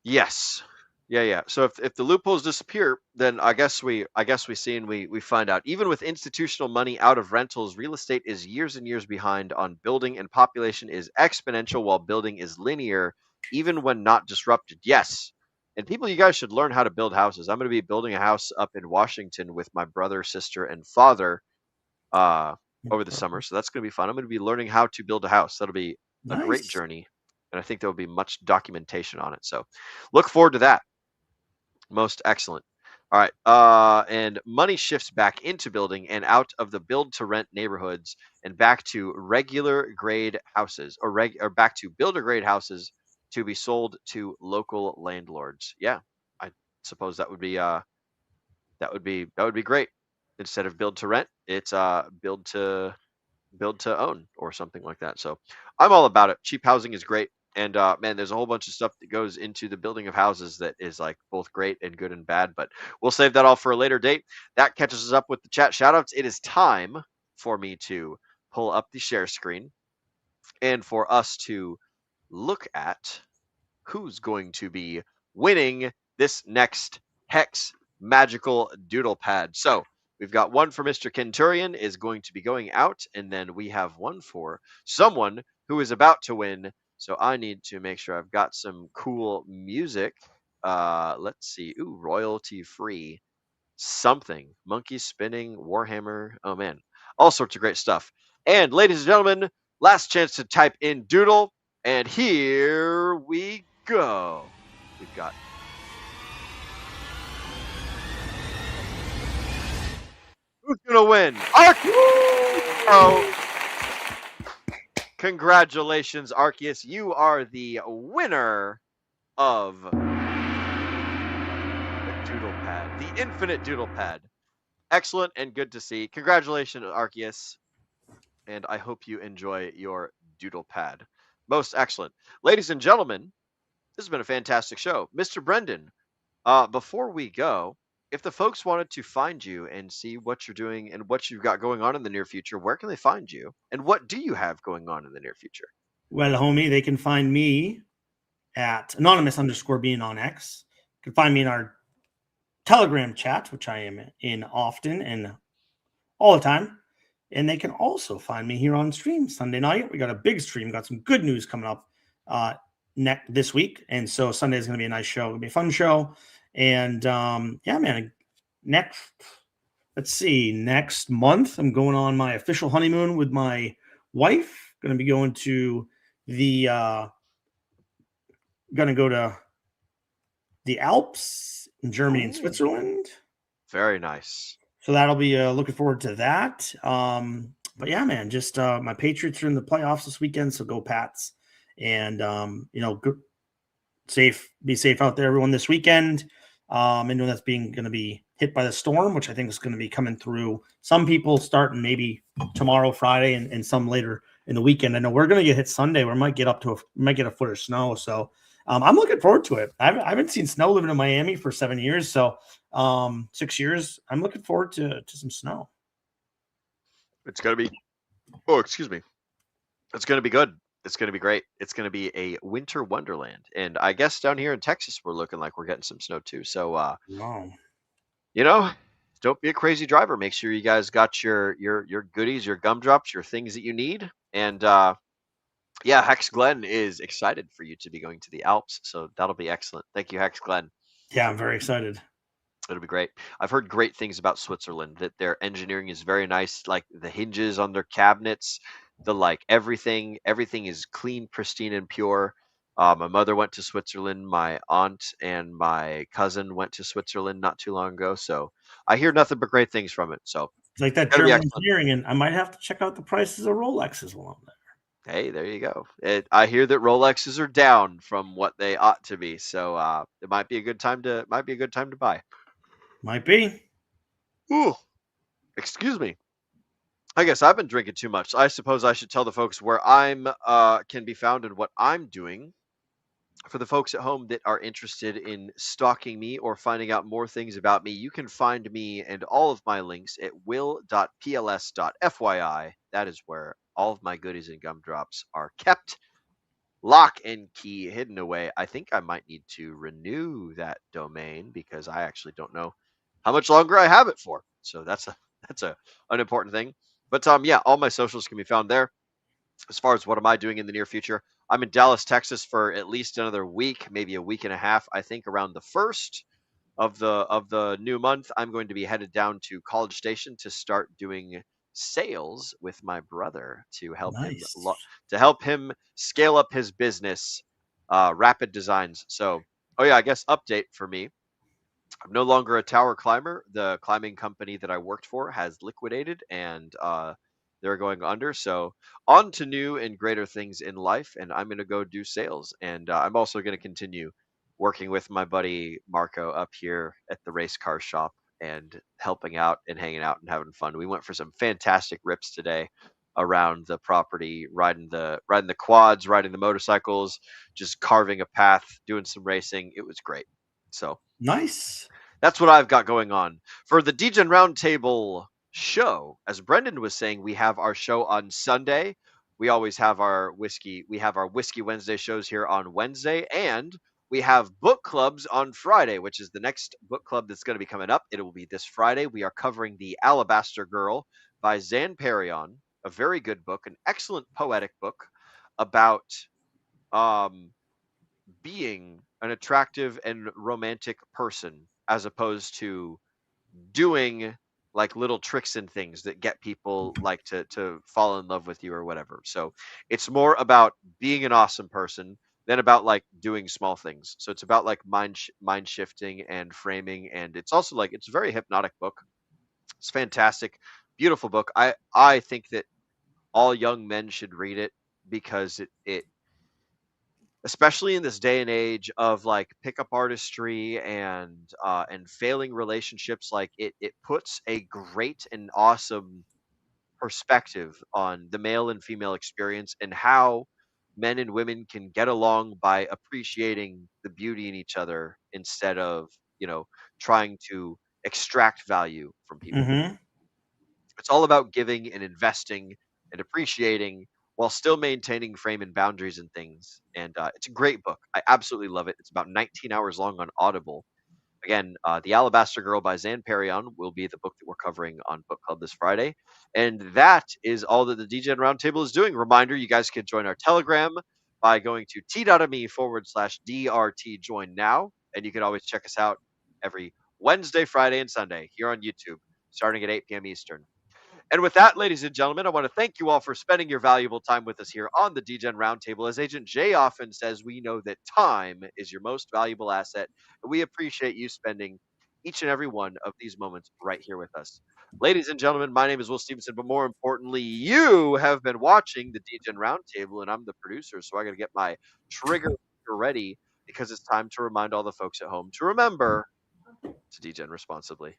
yes. Yeah. So if the loopholes disappear, then I guess we see and we find out. Even with institutional money out of rentals, real estate is years and years behind on building, and population is exponential while building is linear, even when not disrupted. Yes. And people, you guys should learn how to build houses. I'm going to be building a house up in Washington with my brother, sister, and father over the summer. So that's going to be fun. I'm going to be learning how to build a house. That'll be a great journey. And I think there will be much documentation on it. So look forward to that. Most excellent. All right. And money shifts back into building and out of the build to rent neighborhoods and back to regular grade houses or back to builder grade houses to be sold to local landlords. Yeah. I suppose that would be great. Instead of build to rent, it's build to own or something like that. So I'm all about it. Cheap housing is great. And man, there's a whole bunch of stuff that goes into the building of houses that is like both great and good and bad, but we'll save that all for a later date. That catches us up with the chat shoutouts. It is time for me to pull up the share screen and for us to look at who's going to be winning this next Hex Magical Doodle Pad. So we've got one for Mr. Kenturian is going to be going out, and then we have one for someone who is about to win. So I need to make sure I've got some cool music. Let's see. Ooh, royalty free. Something. Monkey spinning, Warhammer. Oh man. All sorts of great stuff. And ladies and gentlemen, last chance to type in doodle. And here we go. We've got who's gonna win? Oh, congratulations, Arceus. You are the winner of the Doodle Pad, the Infinite Doodle Pad. Excellent and good to see. Congratulations, Arceus. And I hope you enjoy your Doodle Pad. Most excellent. Ladies and gentlemen, this has been a fantastic show. Mr. Brendan, before we go, if the folks wanted to find you and see what you're doing and what you've got going on in the near future, where can they find you? And what do you have going on in the near future? Well, homie, they can find me at anonymous_being on X. You can find me in our Telegram chat, which I am in often and all the time. And they can also find me here on stream Sunday night. We got a big stream, got some good news coming up this week. And so Sunday is going to be a nice show. It'll be a fun show. And yeah, man, next month, I'm going on my official honeymoon with my wife. Going to be going to the Alps in Germany and Switzerland. Very nice. So that'll be looking forward to that. But yeah, man, just my Patriots are in the playoffs this weekend, so go Pats. And be safe out there, everyone, this weekend. I know that's going to be hit by the storm, which I think is going to be coming through. Some people starting maybe tomorrow, Friday, and some later in the weekend. I know we're going to get hit Sunday. We might get a foot of snow. So I'm looking forward to it. I haven't seen snow living in Miami for 7 years. So 6 years. I'm looking forward to some snow. It's going to be, excuse me. It's going to be good. It's going to be great. It's going to be a winter wonderland. And I guess down here in Texas, we're looking like we're getting some snow too. So, wow. Don't be a crazy driver. Make sure you guys got your goodies, your gumdrops, your things that you need. And yeah, Hex Glenn is excited for you to be going to the Alps. So that'll be excellent. Thank you, Hex Glenn. Yeah, I'm very excited. It'll be great. I've heard great things about Switzerland, that their engineering is very nice, like the hinges on their cabinets, everything is clean, pristine, and pure. My mother went to Switzerland. My aunt and my cousin went to Switzerland not too long ago. So I hear nothing but great things from it. So it's like that German engineering, and I might have to check out the prices of Rolexes while I'm there. Hey, there you go. I hear that Rolexes are down from what they ought to be. So it might be a good time to buy. Might be. Ooh, excuse me. I guess I've been drinking too much. I suppose I should tell the folks where I'm can be found and what I'm doing. For the folks at home that are interested in stalking me or finding out more things about me, you can find me and all of my links at will.pls.fyi. That is where all of my goodies and gumdrops are kept. Lock and key hidden away. I think I might need to renew that domain because I actually don't know how much longer I have it for. So that's an important thing. But yeah, all my socials can be found there. As far as what am I doing in the near future, I'm in Dallas, Texas for at least another week, maybe a week and a half. I think around the 1st of the new month, I'm going to be headed down to College Station to start doing sales with my brother to help him scale up his business, Rapid Designs. So, I guess update for me. I'm no longer a tower climber. The climbing company that I worked for has liquidated, and they're going under. So on to new and greater things in life, and I'm going to go do sales. And I'm also going to continue working with my buddy Marco up here at the race car shop and helping out and hanging out and having fun. We went for some fantastic rips today around the property, riding the quads, riding the motorcycles, just carving a path, doing some racing. It was great. So nice. That's what I've got going on for the Degen Roundtable show. As Brendan was saying, we have our show on Sunday. We always have our Whiskey Wednesday shows here on Wednesday, and we have book clubs on Friday, which is the next book club that's going to be coming up. It will be this Friday. We are covering The Alabaster Girl by Zan Perion, a very good book, an excellent poetic book about being an attractive and romantic person as opposed to doing like little tricks and things that get people like to fall in love with you or whatever. So it's more about being an awesome person than about like doing small things. So it's about like mind shifting and framing, and it's also like it's a very hypnotic book. It's fantastic, beautiful book. I think that all young men should read it because it especially in this day and age of like pickup artistry and failing relationships, like it puts a great and awesome perspective on the male and female experience and how men and women can get along by appreciating the beauty in each other instead of trying to extract value from people. Mm-hmm. It's all about giving and investing and appreciating while still maintaining frame and boundaries and things. And it's a great book. I absolutely love it. It's about 19 hours long on Audible. Again, The Alabaster Girl by Zan Perion will be the book that we're covering on Book Club this Friday. And that is all that the DGen Roundtable is doing. Reminder, you guys can join our Telegram by going to t.me/DRT join now. And you can always check us out every Wednesday, Friday, and Sunday here on YouTube, starting at 8 p.m. Eastern. And with that, ladies and gentlemen, I want to thank you all for spending your valuable time with us here on the DGen Roundtable. As Agent Jay often says, we know that time is your most valuable asset, and we appreciate you spending each and every one of these moments right here with us. Ladies and gentlemen, my name is Will Stevenson, but more importantly, you have been watching the DGen Roundtable, and I'm the producer, so I got to get my trigger ready because it's time to remind all the folks at home to remember to DGen responsibly.